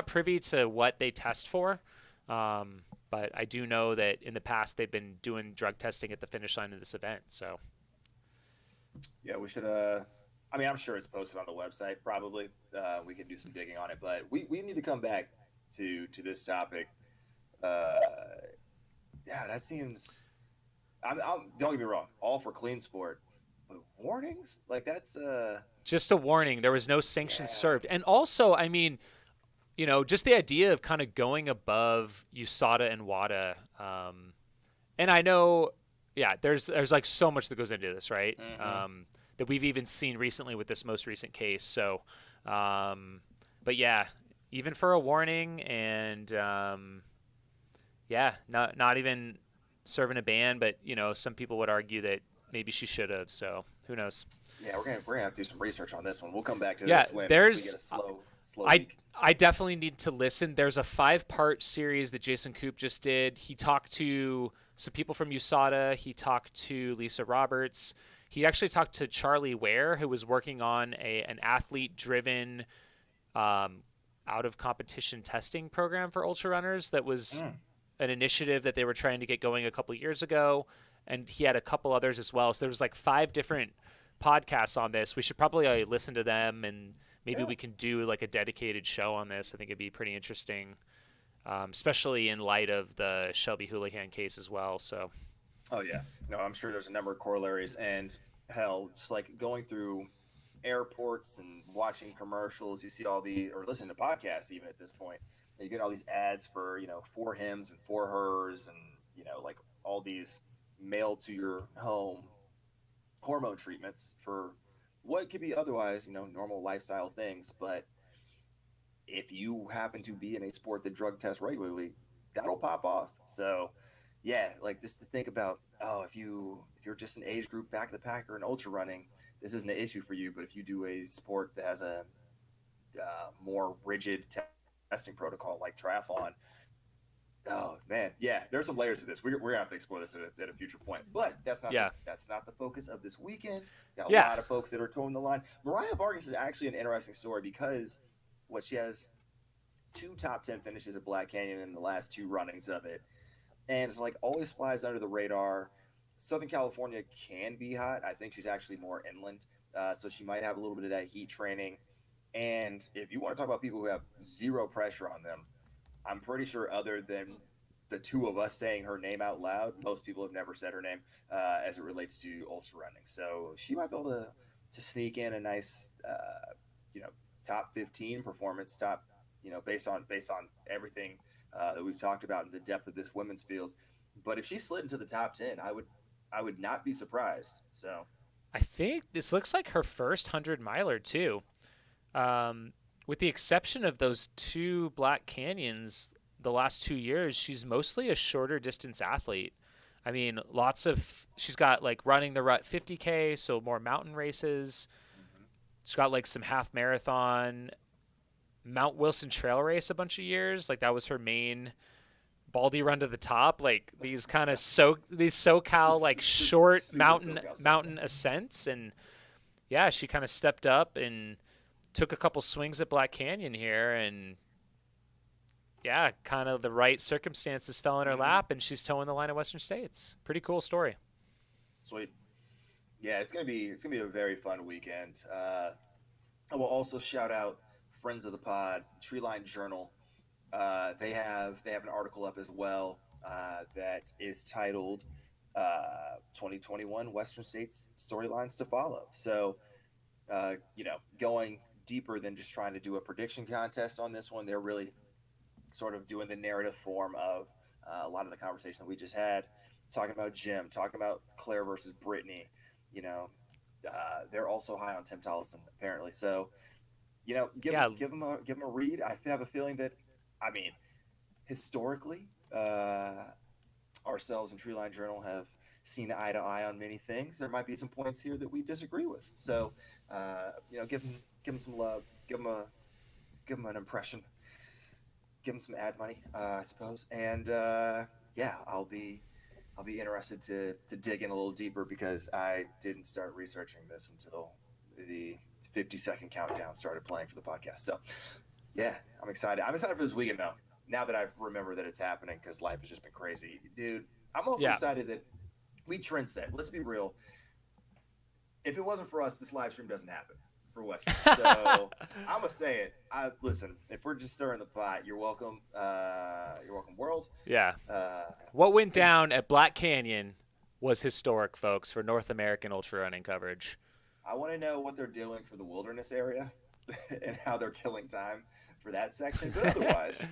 privy to what they test for, but I do know that in the past they've been doing drug testing at the finish line of this event. So Yeah, we should. I mean, I'm sure it's posted on the website. Probably, we could do some digging on it. But we need to come back to this topic. Yeah, that seems. Don't get me wrong, all for clean sport, but warnings like that's. just a warning. There was no sanctions Yeah. served, and also, I mean, just the idea of kind of going above USADA and WADA. And I know, yeah, there's like so much that goes into this, right? Mm-hmm. That we've even seen recently with this most recent case. So, but yeah, even for a warning and yeah, not even serving a ban, but some people would argue that maybe she should have. So who knows? Yeah, we're gonna have to do some research on this one. We'll come back to Yeah, this when we there's get a slow I week. I definitely need to listen. There's a 5-part series that Jason Koop just did. He talked to some people from USADA. He talked to Lisa Roberts. He actually talked to Charlie Ware, who was working on an athlete-driven out of competition testing program for ultra runners. That was an initiative that they were trying to get going a couple years ago, and he had a couple others as well. So there was like 5 different podcasts on this. We should probably listen to them, and maybe we can do like a dedicated show on this. I think it'd be pretty interesting, especially in light of the Shelby Houlihan case as well. So, Oh yeah, no, I'm sure there's a number of corollaries, and hell, just like going through airports and watching commercials, you see or listening to podcasts even at this point, you get all these ads for for hims and for hers, and like all these mail to your home hormone treatments for what could be otherwise normal lifestyle things, but if you happen to be in a sport that drug tests regularly, that'll pop off. So yeah, like just to think about, if you're just an age group back of the pack or an ultra running, this isn't an issue for you. But if you do a sport that has a more rigid testing protocol like triathlon, oh man, yeah, there's some layers to this. We're gonna have to explore this at a future point. But that's not that's not the focus of this weekend. Got a lot of folks that are towing the line. Mariah Vargas is actually an interesting story because she has 2 top 10 finishes at Black Canyon in the last 2 runnings of it, and it's like always flies under the radar. Southern California can be hot. I think she's actually more inland, so she might have a little bit of that heat training. And if you want to talk about people who have zero pressure on them, I'm pretty sure other than the 2 of us saying her name out loud, most people have never said her name as it relates to ultra running. So she might be able to sneak in a nice, top 15 performance, based on everything that we've talked about in the depth of this women's field. But if she slid into the top 10, I would not be surprised. So I think this looks like her first 100-miler too. With the exception of those 2 Black Canyons, the last 2 years, she's mostly a shorter distance athlete. I mean, she's got like running the rut 50K, so more mountain races. She's got like some half marathon, Mount Wilson trail race a bunch of years. Like that was her main Baldy run to the top. Like these kind of these SoCal like short mountain ascents. And yeah, she kind of stepped up and took a couple swings at Black Canyon here, and yeah, kind of the right circumstances fell in her lap, and she's towing the line of Western States. Pretty cool story. Sweet. Yeah, it's gonna be a very fun weekend. I will also shout out friends of the pod, Treeline Journal. They have an article up as well that is titled 2021 Western States Storylines to Follow. So going deeper than just trying to do a prediction contest on this one, they're really sort of doing the narrative form of a lot of the conversation that we just had, talking about Jim, talking about Claire versus Brittany. They're also high on Tim Tollefson apparently. So give them a read. I have a feeling that, I mean, historically, ourselves and Treeline Journal have seen eye to eye on many things. There might be some points here that we disagree with. So, give them some love. Give them an impression. give them some ad money, I suppose. And yeah, I'll be interested to dig in a little deeper because I didn't start researching this until the 50-second countdown started playing for the podcast. So yeah, I'm excited. I'm excited for this weekend though. Now that I remember that it's happening, because life has just been crazy, dude. I'm also Yeah. excited that we trend set. Let's be real. If it wasn't for us, this live stream doesn't happen for Western. So I'm gonna say it. I listen. If we're just stirring the pot, you're welcome. You're welcome, world. Yeah. Uh, What went down at Black Canyon was historic, folks, for North American ultra running coverage. I want to know what they're doing for the wilderness area and how they're killing time for that section. But otherwise,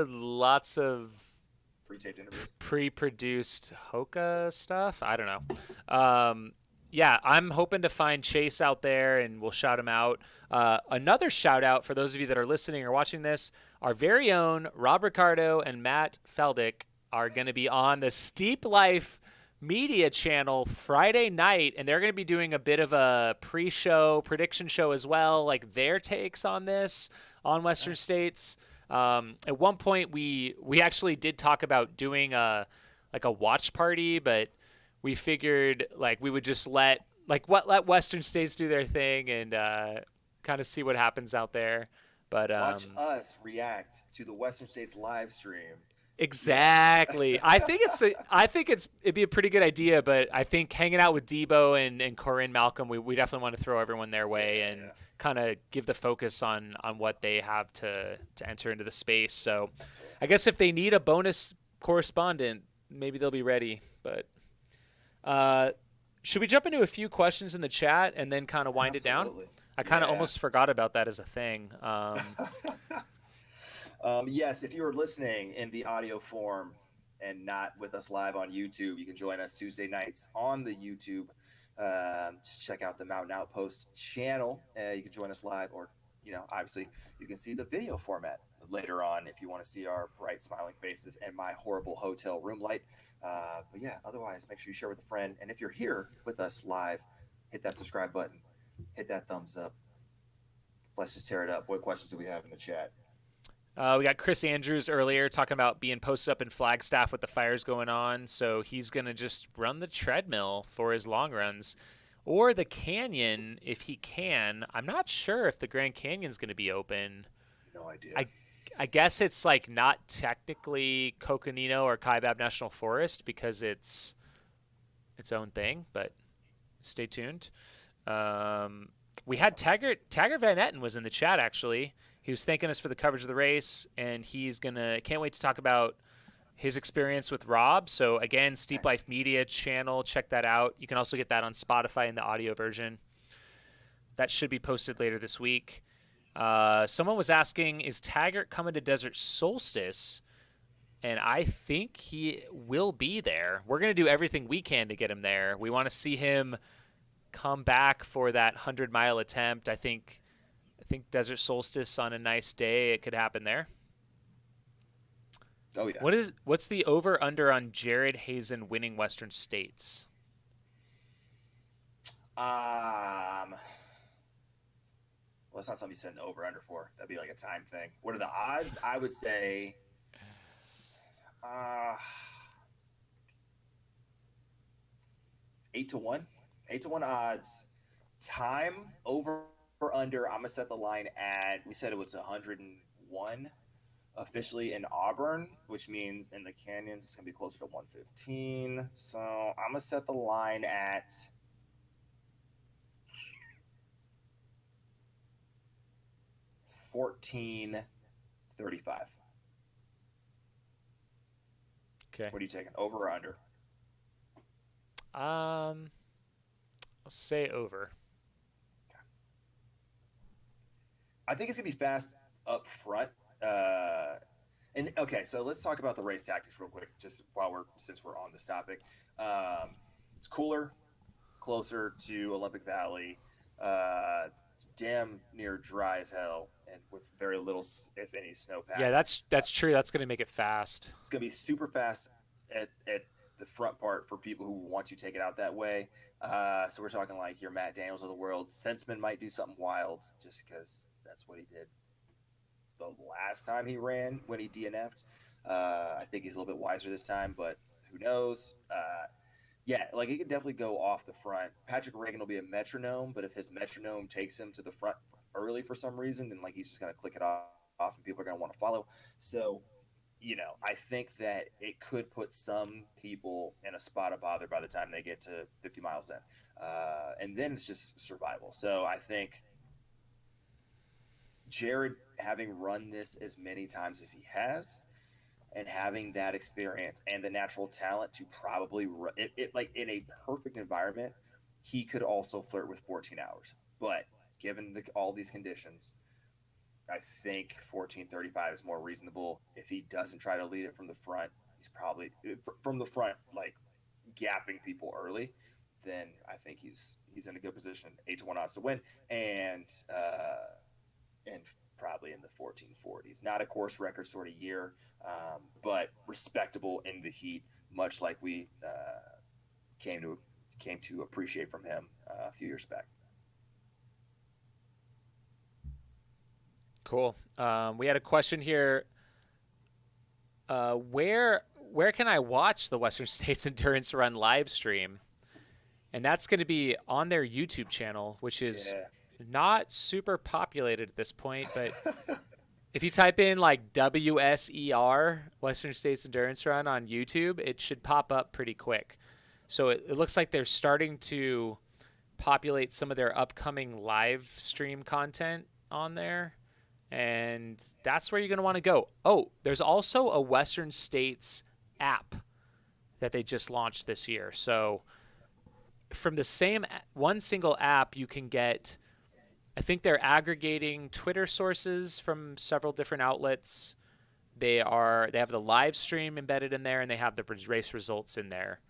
Lots of pre-taped interviews. pre-produced Hoka stuff. I don't know. Yeah, I'm hoping to find Chase out there, and we'll shout him out. Another shout out for those of you that are listening or watching this: our very own Rob Ricardo and Matt Feldick are going to be on the Steep Life Media channel Friday night, and they're going to be doing a bit of a pre-show prediction show as well, like their takes on this on Western States. At one point, we actually did talk about doing a watch party, but we figured like we would just let Western States do their thing and kind of see what happens out there. But Watch us react to the Western States live stream. Exactly. I think it'd be a pretty good idea, but I think hanging out with Debo and Corinne Malcolm, we definitely want to throw everyone their way and kind of give the focus on what they have to enter into the space. So I guess if they need a bonus correspondent, maybe they'll be ready. But should we jump into a few questions in the chat and then kind of wind it down? I kind of almost forgot about that as a thing. Yes, if you are listening in the audio form and not with us live on YouTube, you can join us Tuesday nights on the YouTube. Just check out the Mountain Outpost channel. You can join us live, or obviously you can see the video format later on if you want to see our bright smiling faces and my horrible hotel room light. But yeah, otherwise make sure you share with a friend. And if you're here with us live, hit that subscribe button, hit that thumbs up. Let's just tear it up. What questions do we have in the chat? We got Chris Andrews earlier talking about being posted up in Flagstaff with the fires going on. So he's going to just run the treadmill for his long runs or the canyon if he can. I'm not sure if the Grand Canyon's going to be open. No idea. I guess it's like not technically Coconino or Kaibab National Forest because it's its own thing, but stay tuned. We had Taggart Van Etten was in the chat actually. He was thanking us for the coverage of the race, and can't wait to talk about his experience with Rob. So again, Steep Life Media channel, check that out. You can also get that on Spotify in the audio version. That should be posted later this week. Someone was asking, is Taggart coming to Desert Solstice? And I think he will be there. We're going to do everything we can to get him there. We want to see him come back for that 100-mile attempt. I think Desert Solstice on a nice day, it could happen there. Oh yeah. What's the over under on Jared Hazen winning Western States? Well, it's not something you said an over under for. That'd be like a time thing. What are the odds? I would say 8-1. 8-1 odds. Time over or under, I'm gonna set the line at, we said it was 101 officially in Auburn, which means in the canyons it's gonna be closer to 115. So I'm gonna set the line at 14:35. Okay. What are you taking, over or under? I'll say over. I think it's gonna be fast up front. And okay, so let's talk about the race tactics real quick, just since we're on this topic. It's cooler, closer to Olympic Valley, damn near dry as hell, and with very little, if any, snowpack. Yeah, that's true. That's gonna make it fast. It's gonna be super fast at the front part for people who want to take it out that way. So we're talking like your Matt Daniels of the world. Senseman might do something wild just because that's what he did. the last time he ran when he DNF'd. I think he's a little bit wiser this time, but who knows? Yeah, like he could definitely go off the front. Patrick Reagan will be a metronome, but if his metronome takes him to the front early for some reason, then like he's just gonna click it off, and people are gonna want to follow. So, I think that it could put some people in a spot of bother by the time they get to 50 miles in, and then it's just survival. So I think Jared, having run this as many times as he has, and having that experience and the natural talent to probably run it like in a perfect environment, he could also flirt with 14 hours. But given all these conditions, I think 14:35 is more reasonable. If he doesn't try to lead it from the front, he's probably from the front, like gapping people early. Then I think he's in a good position, 8-1 odds to win, and probably in the 1440s. Not a course record sort of year, but respectable in the heat, much like we came to appreciate from him a few years back. Cool. We had a question here. Where can I watch the Western States Endurance Run live stream? And that's going to be on their YouTube channel, which is not super populated at this point, but if you type in like WSER, Western States Endurance Run, on YouTube, it should pop up pretty quick. So it looks like they're starting to populate some of their upcoming live stream content on there. And that's where you're going to want to go. Oh, there's also a Western States app that they just launched this year. So from the same one single app, you can get, I think they're aggregating Twitter sources from several different outlets. They have the live stream embedded in there, and they have the race results in there.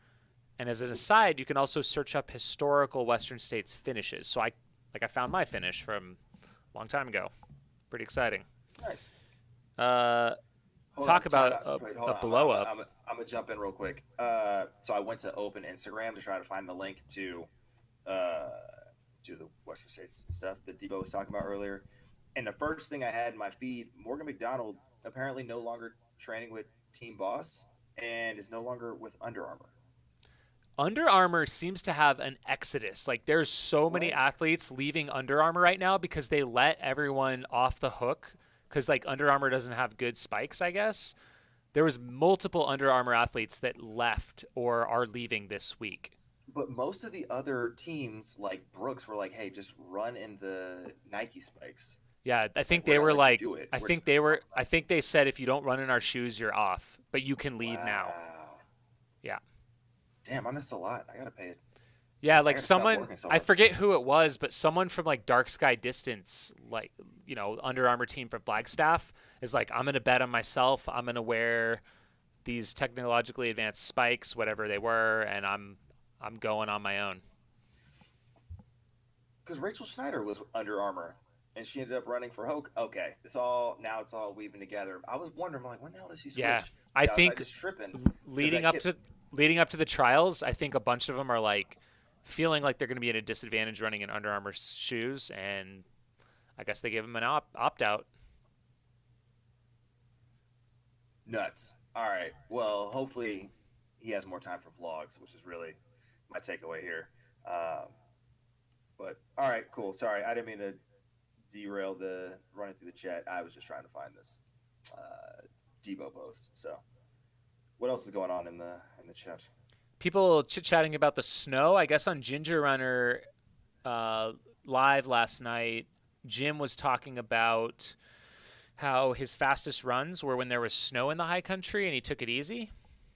And as an aside, you can also search up historical Western States finishes. So I found my finish from a long time ago. Pretty exciting. Nice. Talk about a blow up. I'm gonna jump in real quick. So I went to open Instagram to try to find the link to the Western States stuff that Debo was talking about earlier. And the first thing I had in my feed, Morgan McDonald apparently no longer training with Team Boss and is no longer with Under Armour. Under Armour seems to have an exodus. Like, there's so many athletes leaving Under Armour right now because they let everyone off the hook because, like, Under Armour doesn't have good spikes, I guess. There was multiple Under Armour athletes that left or are leaving this week. But most of the other teams, like Brooks, were like, hey, just run in the Nike spikes. Yeah, I think they were like, I think they said, if you don't run in our shoes, you're off, but you can leave now. Yeah. Damn, I missed a lot. I gotta pay it. Yeah, like someone, I forget who it was, but someone from like Dark Sky Distance, like, Under Armour team from Flagstaff, is like, I'm gonna bet on myself. I'm gonna wear these technologically advanced spikes, whatever they were, and I'm going on my own. Because Rachel Schneider was Under Armour, and she ended up running for Hoke. Okay, it's all weaving together. I was wondering, like, when the hell did she switch? Yeah, I think just tripping. leading up to the trials, I think a bunch of them are like feeling like they're going to be at a disadvantage running in Under Armour shoes, and I guess they gave them an opt out. Nuts. All right. Well, hopefully he has more time for vlogs, which is really my takeaway here. But all right, cool. Sorry, I didn't mean to derail the running through the chat. I was just trying to find this Debo post. So, what else is going on in the chat? People chit-chatting about the snow. I guess on Ginger Runner live last night, Jim was talking about how his fastest runs were when there was snow in the high country and he took it easy.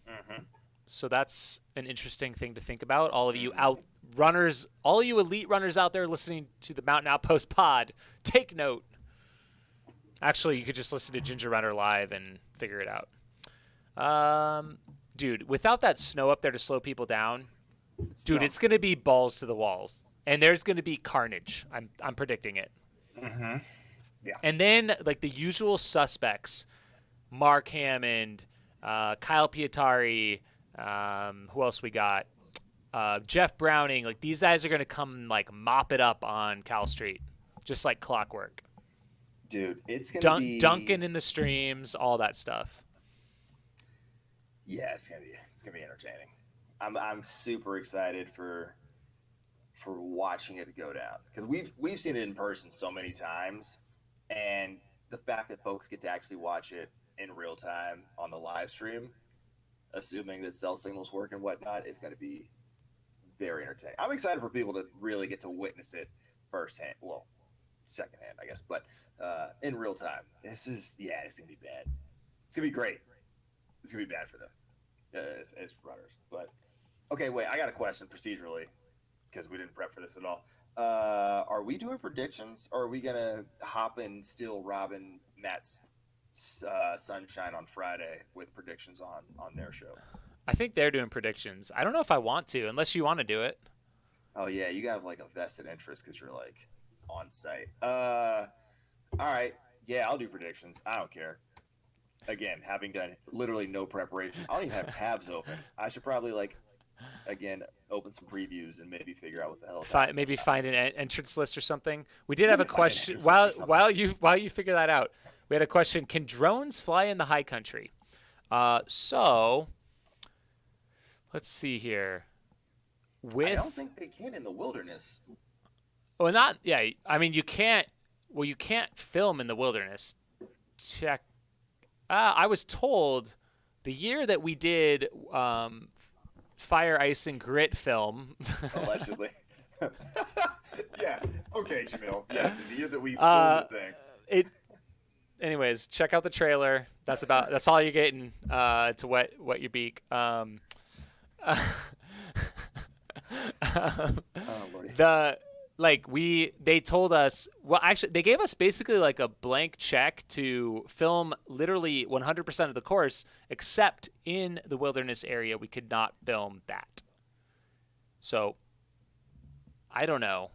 Mm-hmm. So that's an interesting thing to think about. All of you all you elite runners out there listening to the Mountain Outpost pod, take note. Actually, you could just listen to Ginger Runner live and figure it out. Dude, without that snow up there to slow people down, it's going to be balls to the walls. And there's going to be carnage. I'm predicting it. Mm-hmm. Yeah. And then, like, the usual suspects, Mark Hammond, Kyle Pietari, who else we got? Jeff Browning. Like, these guys are going to come, like, mop it up on Cal Street, just like clockwork. Dude, it's gonna be Dunking in the streams, all that stuff. Yeah, it's gonna be entertaining. I'm super excited for watching it go down because we've seen it in person so many times, and the fact that folks get to actually watch it in real time on the live stream, assuming that cell signals work and whatnot, is going to be very entertaining. I'm excited for people to really get to witness it firsthand. Well, secondhand, I guess, but in real time. It's gonna be bad. It's gonna be great. It's gonna be bad for them as runners. But okay, wait, I got a question procedurally because we didn't prep for this at all. Are we doing predictions, or are we gonna hop and steal Robin Matt's sunshine on Friday with predictions on their show? I think they're doing predictions. I don't know if I want to, unless you want to do it. Oh yeah, you got like a vested interest because you're like on site. All right, yeah, I'll do predictions. I don't care. Again, having done literally no preparation, I don't even have tabs open. I should probably again, open some previews and maybe figure out what the hell. Maybe find an entrance list or something. We did have a question while you figure that out. We had a question: can drones fly in the high country? So let's see here. I don't think they can in the wilderness. Well, not yeah. I mean, you can't. Well, you can't film in the wilderness. Check. I was told the year that we did Fire, Ice, and Grit film. Allegedly. Yeah. Okay, Jamil. Yeah, the year that we filmed the thing. Anyways, check out the trailer. That's all you're getting to wet your beak. They told us, well, actually they gave us basically like a blank check to film literally 100% of the course, except in the wilderness area we could not film that. So I don't know.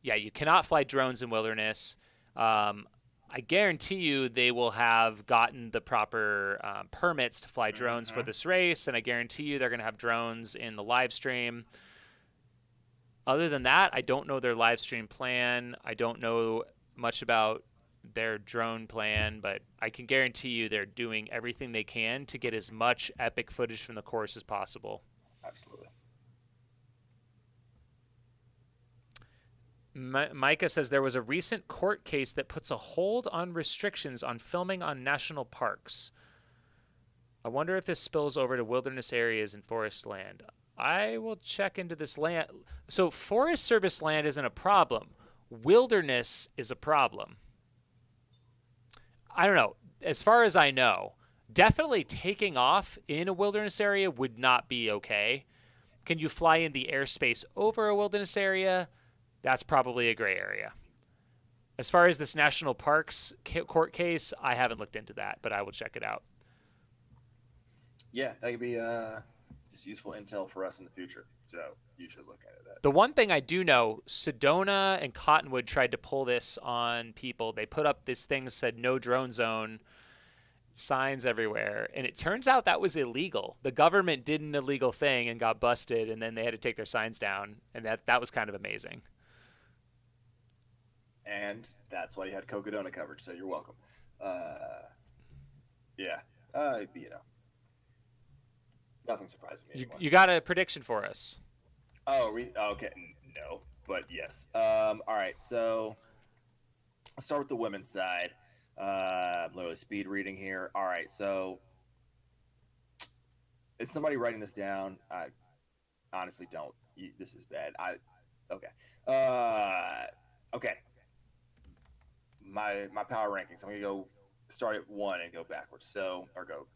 Yeah, you cannot fly drones in wilderness. I guarantee you they will have gotten the proper permits to fly drones for this race, and I guarantee you they're going to have drones in the live stream. Other than that, I don't know their live stream plan. I don't know much about their drone plan, but I can guarantee you they're doing everything they can to get as much epic footage from the course as possible. Absolutely. Micah says there was a recent court case that puts a hold on restrictions on filming on national parks. I wonder if this spills over to wilderness areas and forest land. I will check into this land. So Forest Service land isn't a problem. Wilderness is a problem. I don't know. As far as I know, definitely taking off in a wilderness area would not be okay. Can you fly in the airspace over a wilderness area? That's probably a gray area. As far as this national parks court case, I haven't looked into that, but I will check it out. Yeah, that could be just useful intel for us in the future. So you should look into that. The one thing I do know, Sedona and Cottonwood tried to pull this on people. They put up this thing that said no drone zone signs everywhere, and it turns out that was illegal. The government did an illegal thing and got busted, and then they had to take their signs down, and that was kind of amazing. And that's why you had Cocodona coverage, so you're welcome. Yeah. Nothing surprises me anymore. You got a prediction for us? Oh, okay. No, but yes. All right, so I'll start with the women's side. I'm literally speed reading here. All right, so is somebody writing this down? I honestly don't. This is bad. Okay. Okay. My power rankings. I'm gonna go start at 1 and go backwards. Or go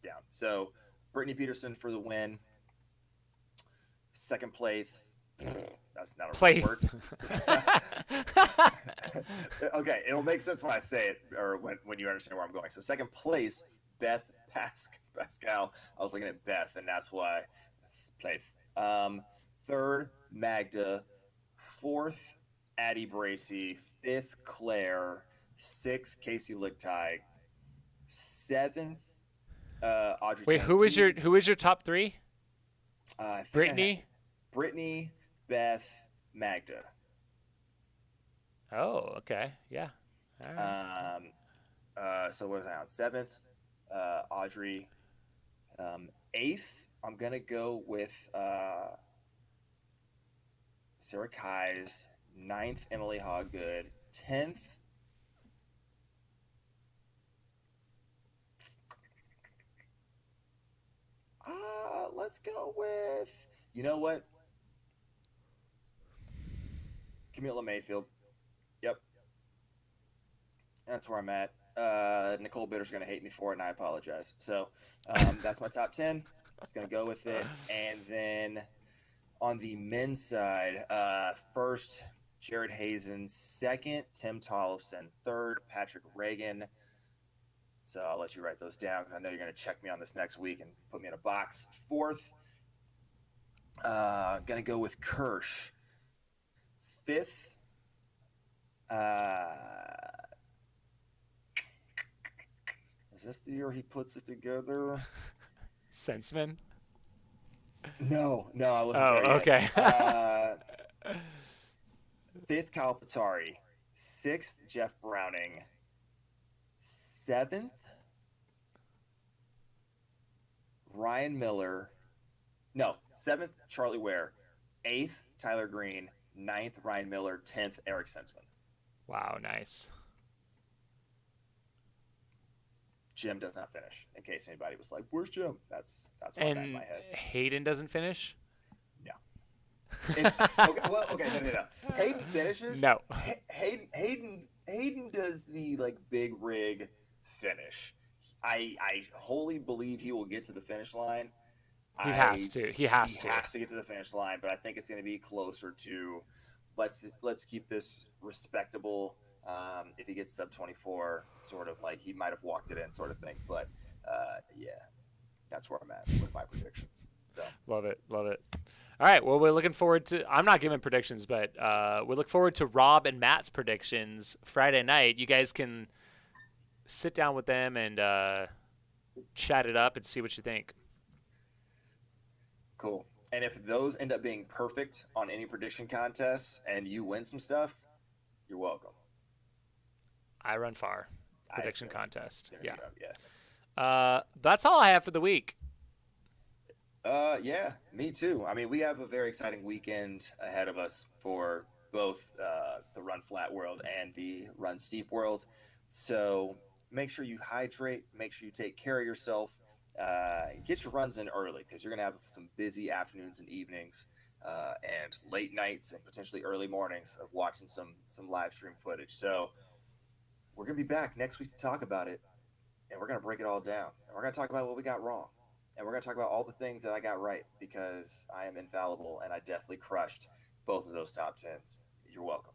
down. So Brittany Peterson for the win. Second place. That's not a real word. Okay, it'll make sense when I say it, or when you understand where I'm going. So second place, Beth Pascal. I was looking at Beth, and that's why. Place. Third, Magda. Fourth, Addie Bracey. Fifth, Claire. Sixth, Casey Lichtig. Seventh, Audrey. Wait, who is your top three? Brittany, Beth, Magda. Oh, okay, yeah. All right. So what was I on? Seventh, Audrey. Eighth, I'm gonna go with Sarah Kais. Ninth, Emily Hoggood. 10th, let's go with, you know what? Camilla Mayfield. Yep, that's where I'm at. Nicole Bitter's gonna hate me for it, and I apologize. So that's my top 10. Just gonna go with it, and then on the men's side, first Jared Hazen, second Tim Tollefson, third Patrick Reagan. So I'll let you write those down because I know you're going to check me on this next week and put me in a box. Fourth, going to go with Kirsch. Fifth, is this the year he puts it together? Sensman. No, I wasn't Oh, there yet. okay. Fifth, Kyle Pitari. Sixth, Jeff Browning. Seventh, Ryan Miller. No, seventh, Charlie Ware. Eighth, Tyler Green. Ninth, Ryan Miller. 10th, Eric Sensman. Wow, nice. Jim does not finish, in case anybody was like, where's Jim? That's what I'm at in And my head. Hayden doesn't finish? No. No. Hayden finishes. No. Hayden does the like big rig finish. I wholly believe he will get to the finish line. He has to. He has to get to the finish line, but I think it's going to be closer to let's keep this respectable. If he gets sub 24, sort of like he might have walked it in, sort of thing. But yeah, that's where I'm at with my predictions. So Love it. All right. Well, we're looking forward to. I'm not giving predictions, but we look forward to Rob and Matt's predictions Friday night. You guys can sit down with them and chat it up and see what you think. cool. And if those end up being perfect on any prediction contests and you win some stuff, you're welcome. I run far. Prediction see. contest. There Yeah. you go, yeah. That's all I have for the week. Yeah, me too. I mean, we have a very exciting weekend ahead of us for both the Run Flat world and the Run Steep world. So make sure you hydrate. Make sure you take care of yourself. Get your runs in early because you're going to have some busy afternoons and evenings and late nights and potentially early mornings of watching some live stream footage. So we're going to be back next week to talk about it, and we're going to break it all down. And we're going to talk about what we got wrong. And we're going to talk about all the things that I got right because I am infallible and I definitely crushed both of those top 10s. You're welcome.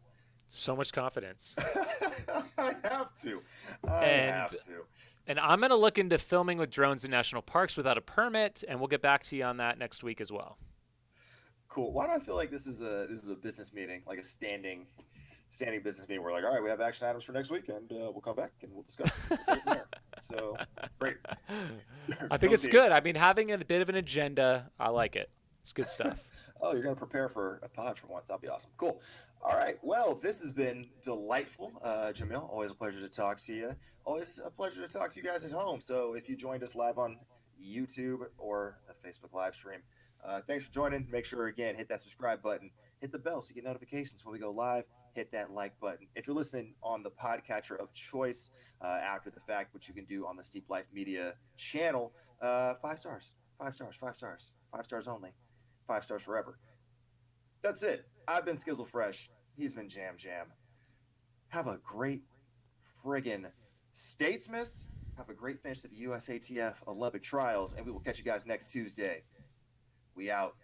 So much confidence. I have to. And I'm going to look into filming with drones in national parks without a permit, and we'll get back to you on that next week as well. Cool. Why do I feel like this is a business meeting, like a standing business meeting? We're like, all right, we have action items for next week, and we'll come back and we'll discuss. We'll take it from there. So great. I think it's good. I mean, having a bit of an agenda, I like it. It's good stuff. Oh, you're going to prepare for a pod for once. That'll be awesome. Cool. All right. Well, this has been delightful. Jamil, always a pleasure to talk to you. Always a pleasure to talk to you guys at home. So if you joined us live on YouTube or a Facebook live stream, thanks for joining. Make sure, again, hit that subscribe button. Hit the bell so you get notifications when we go live. Hit that like button. If you're listening on the podcatcher of choice after the fact, which you can do on the Steep Life Media channel, 5 stars. 5 stars. 5 stars. 5 stars only. 5 stars forever. That's it. I've been Skizzle Fresh. He's been Jam Jam. Have a great friggin' Statesmas. Have a great finish to the USATF Olympic Trials, and we will catch you guys next Tuesday. We out.